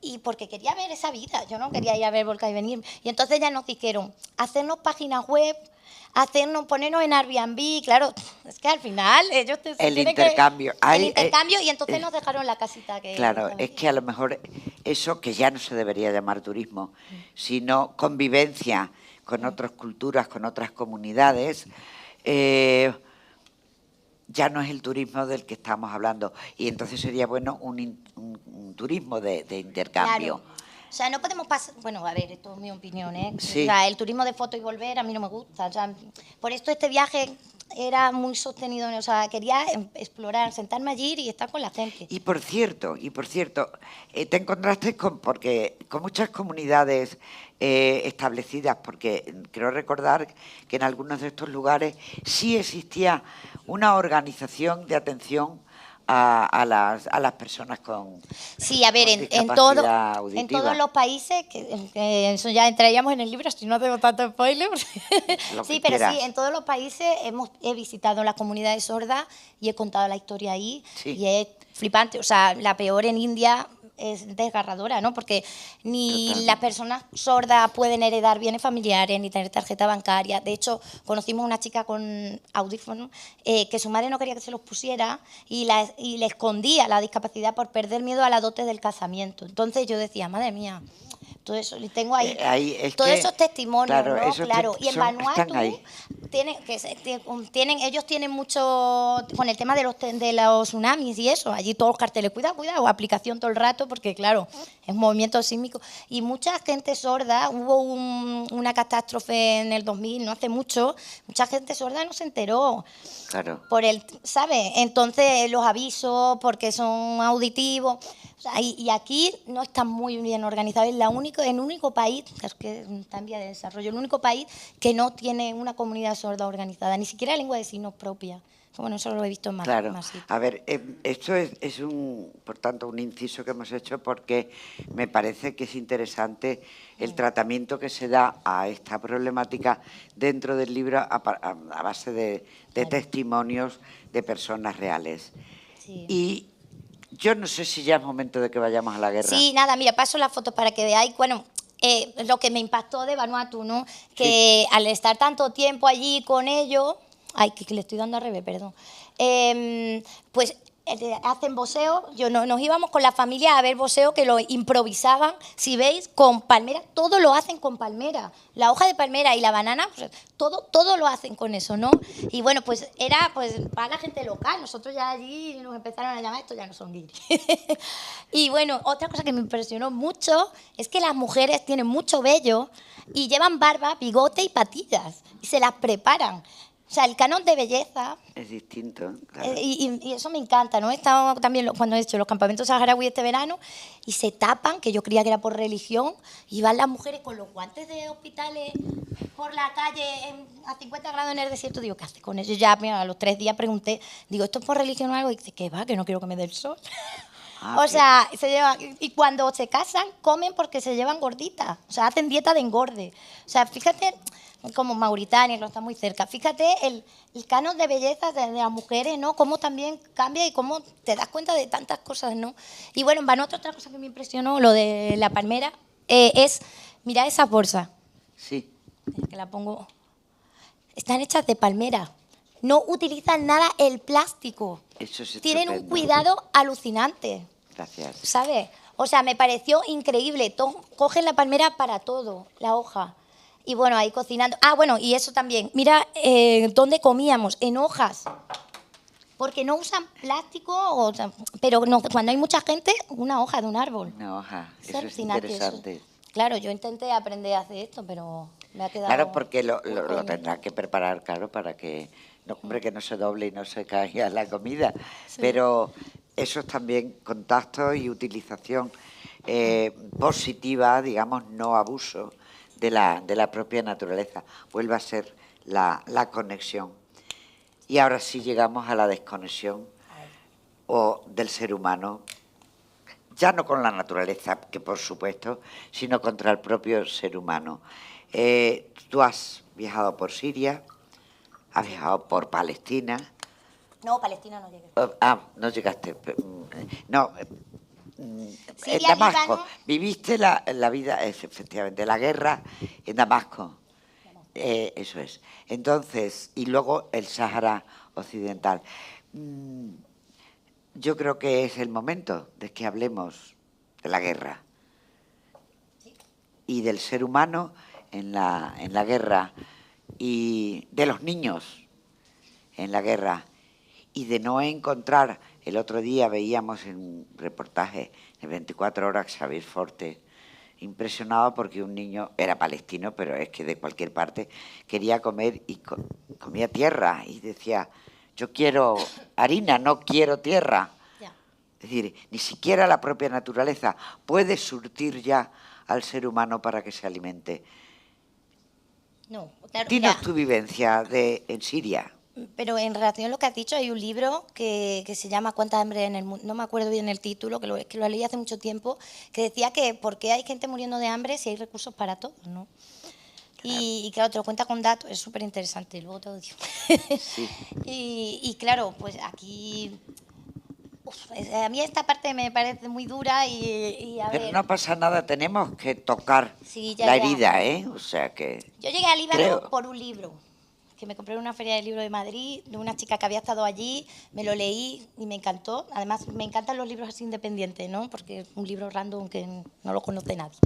y porque quería ver esa vida, yo no quería ir a ver volcán y venir. Y entonces ya nos dijeron, hacernos páginas web, hacernos, ponernos en Airbnb, claro, es que al final ellos el intercambio. El intercambio, y entonces nos dejaron la casita que... Claro, es que a lo mejor eso que ya no se debería llamar turismo, sino convivencia con otras culturas, con otras comunidades, ya no es el turismo del que estamos hablando. Y entonces sería bueno un turismo de intercambio. Claro. O sea, no podemos pasar... Bueno, a ver, esto es mi opinión, ¿eh? Sí. O sea, el turismo de foto y volver a mí no me gusta. O sea, por esto este viaje era muy sostenido. O sea, quería explorar, sentarme allí y estar con la gente. Y por cierto, te encontraste porque con muchas comunidades establecidas, porque creo recordar que en algunos de estos lugares sí existía una organización de atención a las personas con sí, a ver, en todos los países, que eso ya entraríamos en el libro, si no tengo tanto spoiler. Sí, pero quieras. sí, en todos los países he visitado las comunidades sordas y he contado la historia ahí, sí. Y es flipante. O sea, la peor en India es desgarradora, ¿no? Porque ni Totalmente. las personas sordas pueden heredar bienes familiares ni tener tarjeta bancaria. De hecho, conocimos a una chica con audífonos que su madre no quería que se los pusiera y le escondía la discapacidad por perder miedo a la dote del casamiento. Entonces yo decía, madre mía, todo eso, tengo ahí, todos esos testimonios, claro, ¿no? Claro, y en Vanuatu ellos tienen mucho con el tema de los tsunamis y eso, allí todos los carteles, cuidado, aplicación todo el rato, porque claro, es un movimiento sísmico, y mucha gente sorda, hubo una catástrofe en el 2000, no hace mucho, mucha gente sorda no se enteró. Claro. ¿Sabes? Entonces los avisos, porque son auditivos. O sea, y aquí no está muy bien organizado. Es el único país, que está en vía de desarrollo, el único país que no tiene una comunidad sorda organizada, ni siquiera lengua de signos propia. Bueno, eso lo he visto más. Claro. Más A ver, esto es por tanto, un inciso que hemos hecho porque me parece que es interesante el tratamiento que se da a esta problemática dentro del libro a base de testimonios de personas reales. Sí. Y yo no sé si ya es momento de que vayamos a la guerra. Sí, nada, mira, paso las fotos para que veáis. Bueno, lo que me impactó de Vanuatu, ¿no? Que al estar tanto tiempo allí con ellos... Ay, que le estoy dando al revés, perdón. Pues hacen boxeo. Nos íbamos con la familia a ver boxeo, que lo improvisaban, si veis, con palmera. Todo lo hacen con palmera. La hoja de palmera y la banana, pues, todo lo hacen con eso, ¿no? Y bueno, pues era para la gente local. Nosotros ya allí nos empezaron a llamar, esto ya no son guiris. Y bueno, otra cosa que me impresionó mucho es que las mujeres tienen mucho vello y llevan barba, bigote y patillas. Y se las preparan. O sea, el canon de belleza... Es distinto, claro. Y eso me encanta, ¿no? He estado también cuando he hecho los campamentos saharaui este verano y se tapan, que yo creía que era por religión, y van las mujeres con los guantes de hospitales por la calle a 50 grados en el desierto. Digo, ¿qué haces con eso? Ya a los 3 días pregunté, digo, ¿esto es por religión o algo? Y dice, ¿qué va? Que no quiero que me dé el sol. O sea, se llevan, y cuando se casan, comen porque se llevan gorditas. O sea, hacen dieta de engorde. O sea, fíjate... como Mauritania, que está muy cerca. Fíjate el canon de belleza de las mujeres, ¿no? Cómo también cambia y cómo te das cuenta de tantas cosas, ¿no? Y bueno, en Vanuatu otra cosa que me impresionó, lo de la palmera, es, mirad esas bolsas. Sí. Que la pongo. Están hechas de palmera. No utilizan nada el plástico. Eso es Tienen un estupendo. cuidado alucinante. Gracias. ¿Sabes? O sea, me pareció increíble. Cogen la palmera para todo, la hoja. Y bueno, ahí cocinando. Ah, bueno, y eso también. Mira dónde comíamos, en hojas. Porque no usan plástico, pero no, cuando hay mucha gente, una hoja de un árbol. Una hoja, Es eso es alucinante interesante. eso. Claro, yo intenté aprender a hacer esto, pero me ha quedado... Claro, porque lo coño. tendrás que preparar, claro, para que no, hombre, que no se doble y no se caiga la comida. Sí. Pero eso es también contacto y utilización positiva, digamos, no abuso de la propia naturaleza. Vuelve a ser la conexión. Y ahora sí llegamos a la desconexión o del ser humano, ya no con la naturaleza, que por supuesto, sino contra el propio ser humano. Tú has viajado por Siria, has viajado por Palestina. No, Palestina no llegué. No llegaste. No, Siria, en Damasco. Líbano. Viviste la vida, efectivamente, la guerra en Damasco. Eso es. Entonces, y luego el Sáhara Occidental. Yo creo que es el momento de que hablemos de la guerra y del ser humano en la guerra y de los niños en la guerra y de no encontrar. El otro día veíamos en un reportaje de 24 horas Xavier Forte, impresionado porque un niño era palestino, pero es que de cualquier parte quería comer y comía tierra y decía, yo quiero harina, no quiero tierra. Ya. Es decir, ni siquiera la propia naturaleza puede surtir ya al ser humano para que se alimente. No, claro, Dinos mira, tu vivencia en Siria. pero en relación a lo que has dicho, hay un libro que se llama ¿Cuánta hambre en el mundo? No me acuerdo bien el título, que lo leí hace mucho tiempo, que decía que ¿por qué hay gente muriendo de hambre si hay recursos para todos, ¿no? Y claro, te lo cuenta con datos, es súper interesante, luego te lo digo. Sí. Y claro, pues aquí... a mí esta parte me parece muy dura y a Pero ver... no pasa nada, tenemos que tocar Sí, ya, la ya. herida, ¿eh? O sea que... Yo llegué a Líbano Creo. por un libro que me compré en una feria de libros de Madrid, de una chica que había estado allí, me lo leí y me encantó. Además, me encantan los libros así independientes, ¿no? Porque es un libro random que no lo conoce nadie.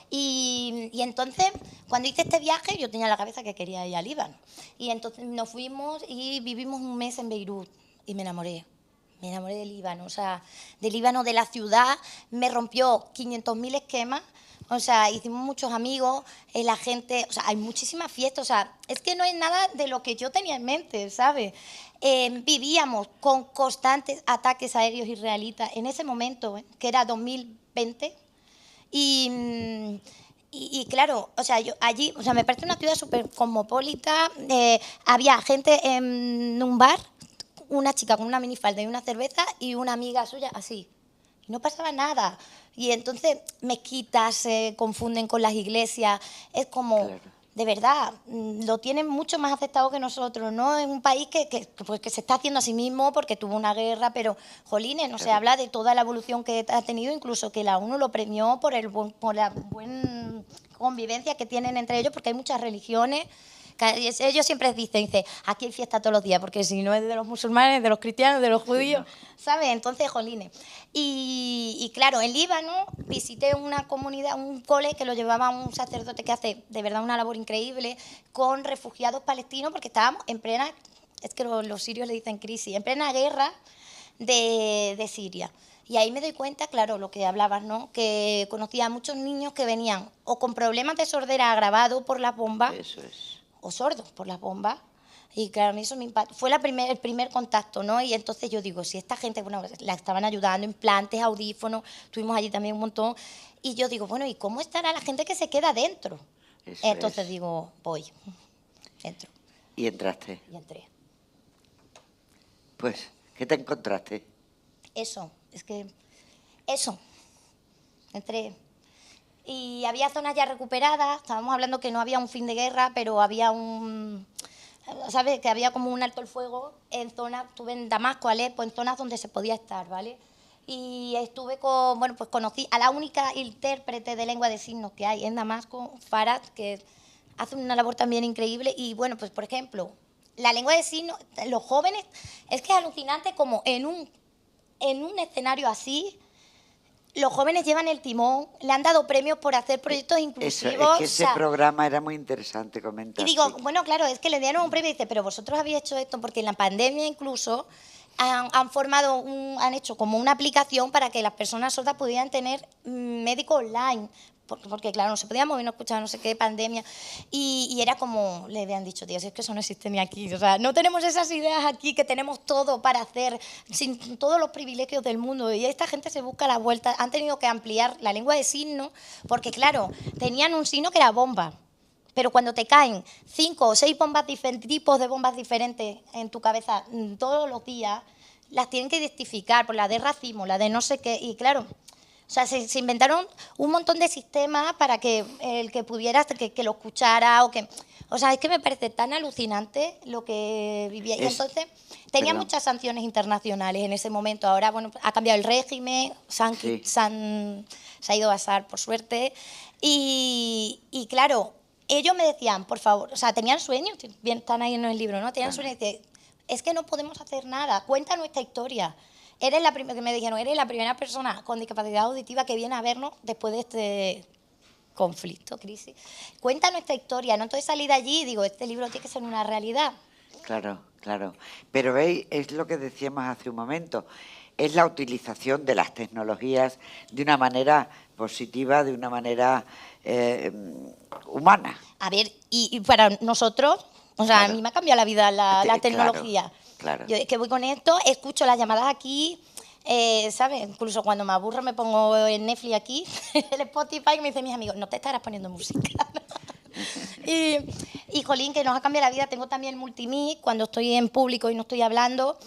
Y entonces, cuando hice este viaje, yo tenía en la cabeza que quería ir a Líbano. Y entonces nos fuimos y vivimos un mes en Beirut y me enamoré. Me enamoré de Líbano, o sea, de Líbano, de la ciudad, me rompió 500.000 esquemas, o sea, hicimos muchos amigos, la gente, o sea, hay muchísimas fiestas, o sea, es que no es nada de lo que yo tenía en mente, ¿sabes? Vivíamos con constantes ataques aéreos israelitas en ese momento, que era 2020, y claro, o sea, yo allí, o sea, me parece una ciudad súper cosmopolita, había gente en un bar, una chica con una minifalda y una cerveza y una amiga suya así. Y no pasaba nada. Y entonces mezquitas se confunden con las iglesias. Es como, Claro. de verdad, lo tienen mucho más aceptado que nosotros, ¿no? Es un país pues, que se está haciendo a sí mismo porque tuvo una guerra, pero, jolines, no se Claro. habla de toda la evolución que ha tenido, incluso que la ONU lo premió por la buena convivencia que tienen entre ellos, porque hay muchas religiones. Ellos siempre dicen, aquí hay fiesta todos los días, porque si no es de los musulmanes, de los cristianos, de los judíos, ¿sabes? Entonces, jolines. Y claro, en Líbano visité una comunidad, un cole que lo llevaba un sacerdote que hace de verdad una labor increíble con refugiados palestinos, porque estábamos en plena, es que los sirios le dicen crisis, en plena guerra de Siria. Y ahí me doy cuenta, claro, lo que hablabas, ¿no? Que conocía a muchos niños que venían o con problemas de sordera agravados por las bombas, Eso es. o sordos por las bombas. Y claro, a mí eso me impactó. Fue el primer contacto, ¿no? Y entonces yo digo, si esta gente, bueno, la estaban ayudando, implantes, audífonos, tuvimos allí también un montón. Y yo digo, bueno, ¿y cómo estará la gente que se queda dentro? Eso Entonces es. digo, voy, entro. Y entraste. Y entré. Pues, ¿qué te encontraste? Eso, es que, eso, entré. Y había zonas ya recuperadas, estábamos hablando que no había un fin de guerra, pero había ¿sabes? Que había como un alto el fuego en zonas, estuve en Damasco, Alepo, en zonas donde se podía estar, ¿vale? Y estuve bueno, pues conocí a la única intérprete de lengua de signos que hay en Damasco, Farad, que hace una labor también increíble. Y bueno, pues por ejemplo, la lengua de signos, los jóvenes, es que es alucinante como en un escenario así, los jóvenes llevan el timón, le han dado premios por hacer proyectos Eso, inclusivos. es que ese programa era muy interesante, comenta. Y digo, Sí. bueno, claro, es que le dieron un premio y dice, pero vosotros habéis hecho esto porque en la pandemia incluso han hecho como una aplicación para que las personas sordas pudieran tener médico online. Porque claro, no se podía mover, no escuchaba no sé qué, pandemia. Y era como, le habían dicho, Dios, es que eso no existe ni aquí. O sea, no tenemos esas ideas aquí, que tenemos todo para hacer, sin todos los privilegios del mundo. Y esta gente se busca la vuelta. Han tenido que ampliar la lengua de signos, porque claro, tenían un signo que era bomba. Pero cuando te caen 5 o 6 tipos de bombas diferentes en tu cabeza todos los días, las tienen que identificar por la de racismo, la de no sé qué. Y claro, o sea, se inventaron un montón de sistemas para que el que pudiera, que lo escuchara o sea, es que me parece tan alucinante lo que vivía. Y entonces tenía muchas sanciones internacionales en ese momento. Ahora, bueno, ha cambiado el régimen, se ha ido a Assad, por suerte. Y claro, ellos me decían, por favor, o sea, tenían sueños, bien, están ahí en el libro, ¿no? Tenían sueños y decían, es que no podemos hacer nada, cuenta nuestra historia. Que me dijeron, eres la primera persona con discapacidad auditiva que viene a vernos después de este conflicto, crisis. Cuenta nuestra historia, ¿no? Entonces salí de allí y digo, este libro tiene que ser una realidad. Claro, claro. Pero veis, es lo que decíamos hace un momento, es la utilización de las tecnologías de una manera positiva, de una manera humana. A ver, y para nosotros, o sea, Claro. a mí me ha cambiado la vida la Claro, tecnología. claro. Yo es que voy con esto, escucho las llamadas aquí, ¿sabes? Incluso cuando me aburro me pongo en Netflix aquí, el Spotify, y me dicen mis amigos, no te estarás poniendo música. y jolín, que nos ha cambiado la vida. Tengo también el multimix, cuando estoy en público y no estoy hablando,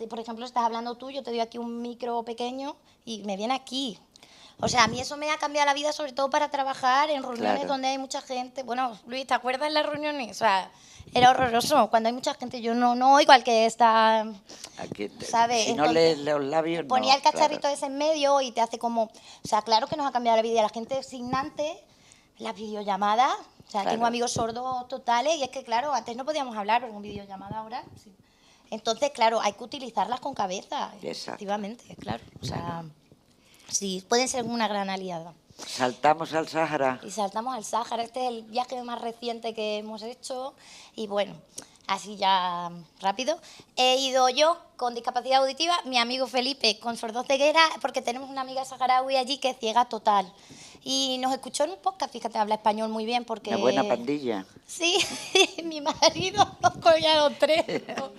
por ejemplo, estás hablando tú, yo te doy aquí un micro pequeño y me viene aquí. O sea, a mí eso me ha cambiado la vida, sobre todo para trabajar en reuniones Claro. donde hay mucha gente. Bueno, Luis, ¿te acuerdas de las reuniones? O sea, era horroroso. Cuando hay mucha gente, yo no oigo al que está, Aquí ¿sabes? si no Entonces, lees los labios, ponía no, el cacharrito claro. ese en medio y te hace como... O sea, claro que nos ha cambiado la vida. La gente signante, las videollamadas. O sea, Claro. tengo amigos sordos totales y es que, claro, antes no podíamos hablar, pero con videollamada ahora sí. Entonces, claro, hay que utilizarlas con cabeza, Exacto. efectivamente, claro. O sea, sí, pueden ser una gran aliada. Saltamos al Sáhara. Y saltamos al Sáhara. Este es el viaje más reciente que hemos hecho. Y bueno, así ya rápido. He ido yo con discapacidad auditiva, mi amigo Felipe con sordoceguera, porque tenemos una amiga saharaui allí que es ciega total. Y nos escuchó en un podcast, fíjate, habla español muy bien porque... Una buena pandilla. Sí, mi marido nos cogía los tres. ¿No?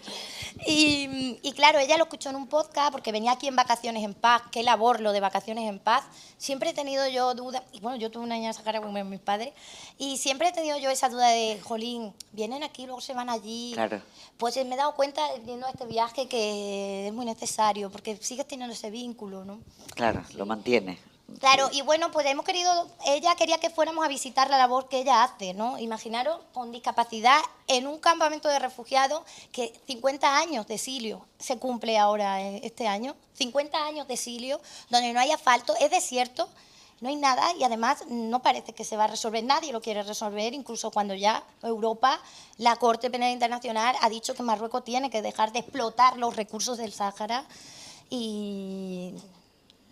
Y claro, ella lo escuchó en un podcast porque venía aquí en Vacaciones en Paz. Qué labor lo de Vacaciones en Paz. Siempre he tenido yo duda, y bueno, yo tuve una niña saharaui con mis padres, y siempre he tenido yo esa duda de, jolín, vienen aquí, luego se van allí. Claro. Pues me he dado cuenta, viendo este viaje, que es muy necesario, porque sigues teniendo ese vínculo, ¿no? Claro, lo mantiene. Claro, y bueno, pues hemos querido, ella quería que fuéramos a visitar la labor que ella hace, ¿no? Imaginaros con discapacidad en un campamento de refugiados que 50 años de exilio se cumple ahora este año, 50 años de exilio, donde no hay asfalto, es desierto, no hay nada y además no parece que se va a resolver, nadie lo quiere resolver, incluso cuando ya Europa, la Corte Penal Internacional ha dicho que Marruecos tiene que dejar de explotar los recursos del Sáhara y...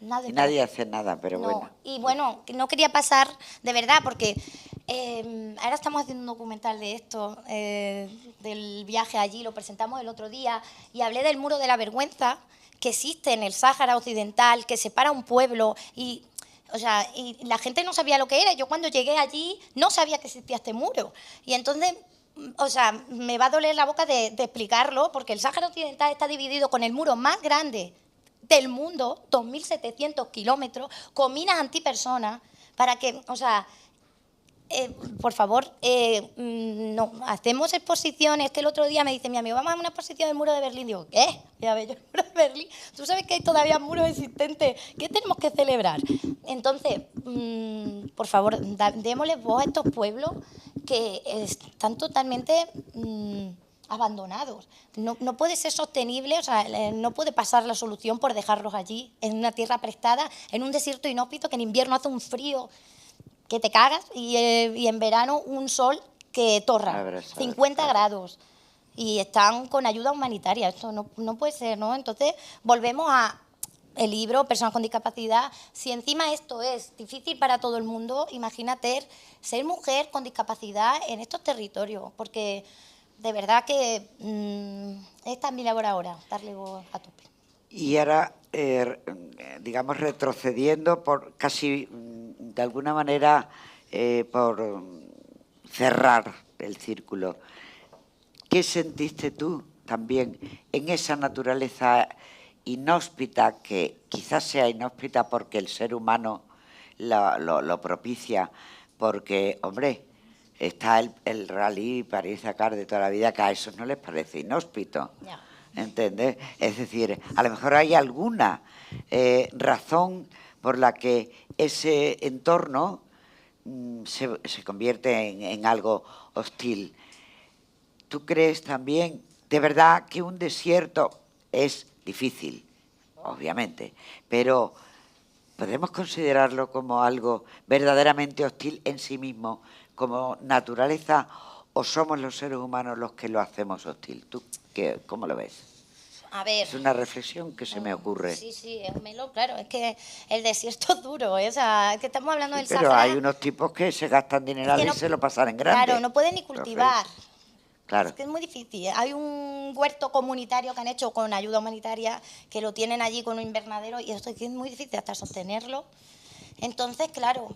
Nadie hace nada, pero no. bueno. Y bueno, no quería pasar, de verdad, porque ahora estamos haciendo un documental de esto, del viaje allí, lo presentamos el otro día, y hablé del muro de la vergüenza que existe en el Sáhara Occidental, que separa un pueblo y... O sea, y la gente no sabía lo que era. Yo cuando llegué allí no sabía que existía este muro. Y entonces, o sea, me va a doler la boca de explicarlo, porque el Sáhara Occidental está dividido con el muro más grande del mundo, 2.700 kilómetros, con minas antipersonas, para que, o sea, por favor, no, hacemos exposiciones. El otro día me dice mi amigo, vamos a una exposición del muro de Berlín. Digo, ¿qué? Ya ves, yo, el muro de Berlín. Tú sabes que hay todavía muros existentes. ¿Qué tenemos que celebrar? Entonces, por favor, démosle voz a estos pueblos que están totalmente... abandonados. No puede ser sostenible, o sea, no puede pasar la solución por dejarlos allí, en una tierra prestada, en un desierto inhóspito que en invierno hace un frío que te cagas y en verano un sol que torra, 50 grados. Y están con ayuda humanitaria. Esto no puede ser, ¿no? Entonces, volvemos a el libro, Personas con Discapacidad. Si encima esto es difícil para todo el mundo, imagínate ser mujer con discapacidad en estos territorios, porque... De verdad que esta es mi labor ahora, darle voz a tope. Y ahora, digamos, retrocediendo por casi, de alguna manera, por cerrar el círculo. ¿Qué sentiste tú también en esa naturaleza inhóspita, que quizás sea inhóspita porque el ser humano lo propicia? Porque, hombre... Está el rally París-Dakar de toda la vida, que a esos no les parece inhóspito. Ya. ¿Entendés? Es decir, a lo mejor hay alguna razón por la que ese entorno se convierte en algo hostil. ¿Tú crees también, de verdad, que un desierto es difícil? Obviamente, pero... ¿podemos considerarlo como algo verdaderamente hostil en sí mismo como naturaleza o somos los seres humanos los que lo hacemos hostil? ¿Tú cómo lo ves? A ver. Es una reflexión que se me ocurre. Sí, claro, es que el desierto es duro, ¿eh? O sea, es que estamos hablando del Pero Sahara. hay unos tipos que se gastan dineral y se lo pasan en grande. Claro, no pueden ni cultivar. Claro. Es que es muy difícil. Hay un huerto comunitario que han hecho con ayuda humanitaria, que lo tienen allí con un invernadero, y esto es muy difícil hasta sostenerlo. Entonces, claro,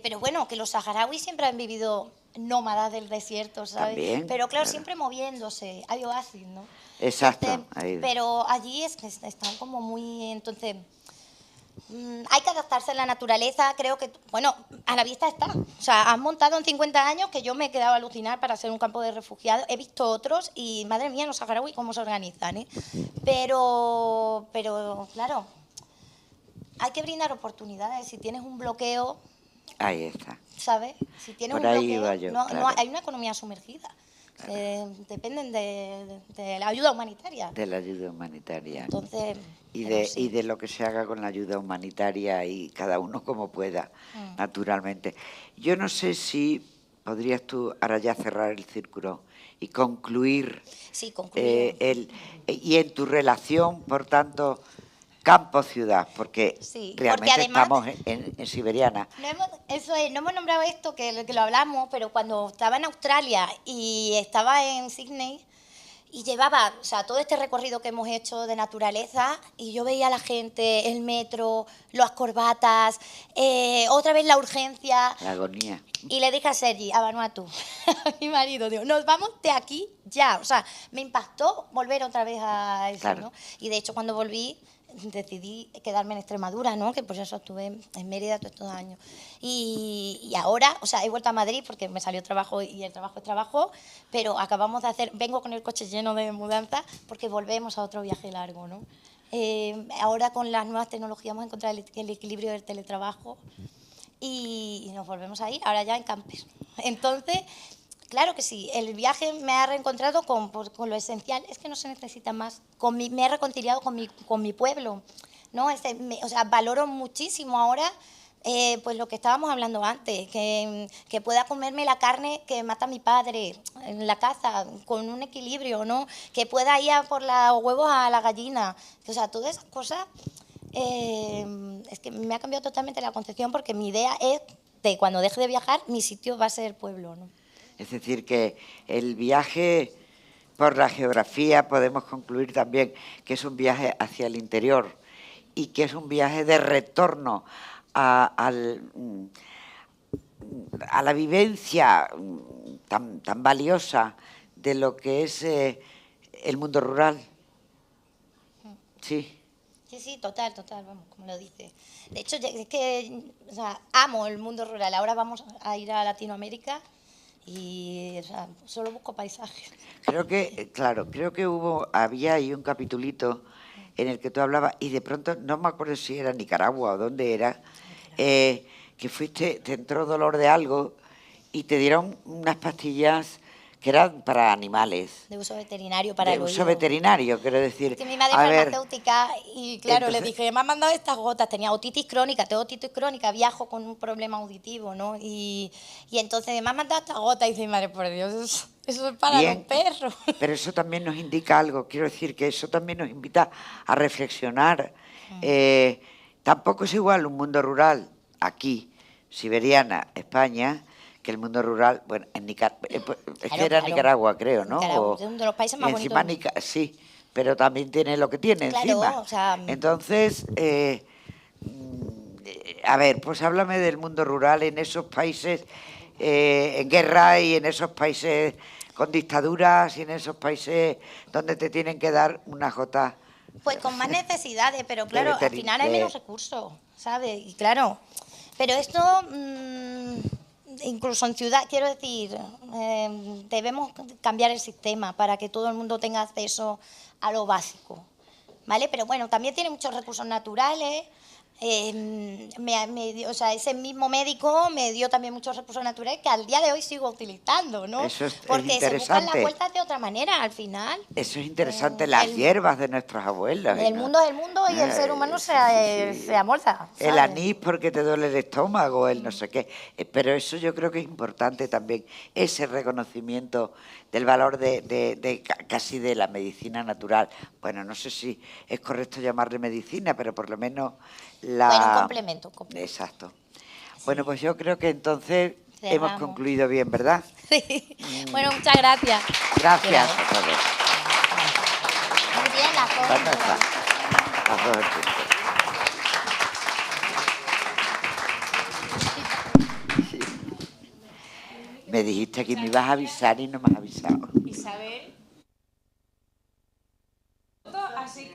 pero bueno, que los saharauis siempre han vivido nómadas del desierto, ¿sabes? También, pero claro, siempre moviéndose, hay oasis, ¿no? Exacto. Pero allí es que están como muy... Entonces, hay que adaptarse a la naturaleza, creo que, bueno, a la vista está. O sea, han montado en 50 años que yo me he quedado a alucinar para ser un campo de refugiados. He visto otros y, madre mía, los saharauis cómo se organizan, ¿eh? Pero, claro, hay que brindar oportunidades. Si tienes un bloqueo... Ahí está. ¿Sabes? Si tienes Por un ahí bloqueo, iba yo, no, claro. hay una economía sumergida. Dependen de la ayuda humanitaria. De la ayuda humanitaria. Entonces, y de lo que se haga con la ayuda humanitaria y cada uno como pueda, naturalmente. Yo no sé si podrías tú ahora ya cerrar el círculo y concluir. Sí, concluir. Y en tu relación, por tanto, campo-ciudad, porque realmente además, estamos en Siberiana. No hemos nombrado esto, que lo hablamos, pero cuando estaba en Australia y estaba en Sydney y llevaba, o sea, todo este recorrido que hemos hecho de naturaleza, y yo veía a la gente, el metro, las corbatas, otra vez la urgencia. La agonía. Y le dije a Sergi, a Vanuatu, a mi marido, digo, nos vamos de aquí ya. O sea, me impactó volver otra vez a eso, claro. ¿no? Y de hecho cuando volví decidí quedarme en Extremadura, ¿no? Que por eso estuve en Mérida todos estos años. Y ahora, o sea, he vuelto a Madrid porque me salió trabajo y el trabajo es trabajo, pero acabamos de vengo con el coche lleno de mudanza porque volvemos a otro viaje largo, ¿no? Ahora con las nuevas tecnologías hemos encontrado el equilibrio del teletrabajo y nos volvemos a ir, ahora ya en camper. Entonces, claro que sí, el viaje me ha reencontrado con lo esencial, es que no se necesita más. Me he reconciliado con mi pueblo, ¿no? O sea, valoro muchísimo ahora pues lo que estábamos hablando antes, que pueda comerme la carne que mata mi padre en la caza, con un equilibrio, ¿no? Que pueda ir a por los huevos a la gallina. O sea, todas esas cosas, es que me ha cambiado totalmente la concepción, porque mi idea es de cuando deje de viajar, mi sitio va a ser el pueblo, ¿no? Es decir, que el viaje por la geografía podemos concluir también que es un viaje hacia el interior y que es un viaje de retorno a la vivencia tan valiosa de lo que es el mundo rural. Sí. Sí, total, vamos, como lo dice. De hecho, es que, o sea, amo el mundo rural. Ahora vamos a ir a Latinoamérica y, o sea, solo busco paisajes. Creo que había ahí un capitulito en el que tú hablabas, y de pronto, no me acuerdo si era Nicaragua o dónde era, que te entró dolor de algo y te dieron unas pastillas que eran para animales. De uso veterinario, para el oído. De uso veterinario, quiero decir. Que mi madre es farmacéutica y, claro, entonces, le dije, me han mandado estas gotas, tenía otitis crónica, viajo con un problema auditivo, ¿no? Y entonces me han mandado estas gotas y dice, madre, por Dios, eso es para los perros. Pero eso también nos indica algo, quiero decir que eso también nos invita a reflexionar. Tampoco es igual un mundo rural aquí, Siberiana, España, que el mundo rural, bueno, en Nicaragua, creo, ¿no? Nicaragua, es uno de los países más bonitos. Sí, pero también tiene lo que tiene encima. O sea, entonces, a ver, pues háblame del mundo rural en esos países en guerra y en esos países con dictaduras y en esos países donde te tienen que dar una jota. Pues con más necesidades, pero claro, al final hay menos recursos, ¿sabes? Y claro, pero esto... incluso en ciudad, quiero decir, debemos cambiar el sistema para que todo el mundo tenga acceso a lo básico, ¿vale? Pero bueno, también tiene muchos recursos naturales, O sea, ese mismo médico me dio también muchos recursos naturales que al día de hoy sigo utilizando, ¿no? Eso es porque interesante. se buscan las vueltas de otra manera al final. Eso es interesante, las hierbas de nuestros abuelos. El mundo es el mundo y el ser humano se amolda. El anís porque te duele el estómago, el no sé qué. Pero eso yo creo que es importante también, ese reconocimiento del valor de casi de la medicina natural. Bueno, no sé si es correcto llamarle medicina, pero por lo menos Bueno, un complemento. Exacto. Bueno, pues yo creo que entonces Cerramos. hemos concluido bien, ¿verdad? Sí. Bueno, muchas gracias. Gracias a todos. Muy bien, las cosas. ¿Dónde está? Las dos en punto. Me dijiste que me ibas a avisar y no me has avisado. Isabel. Así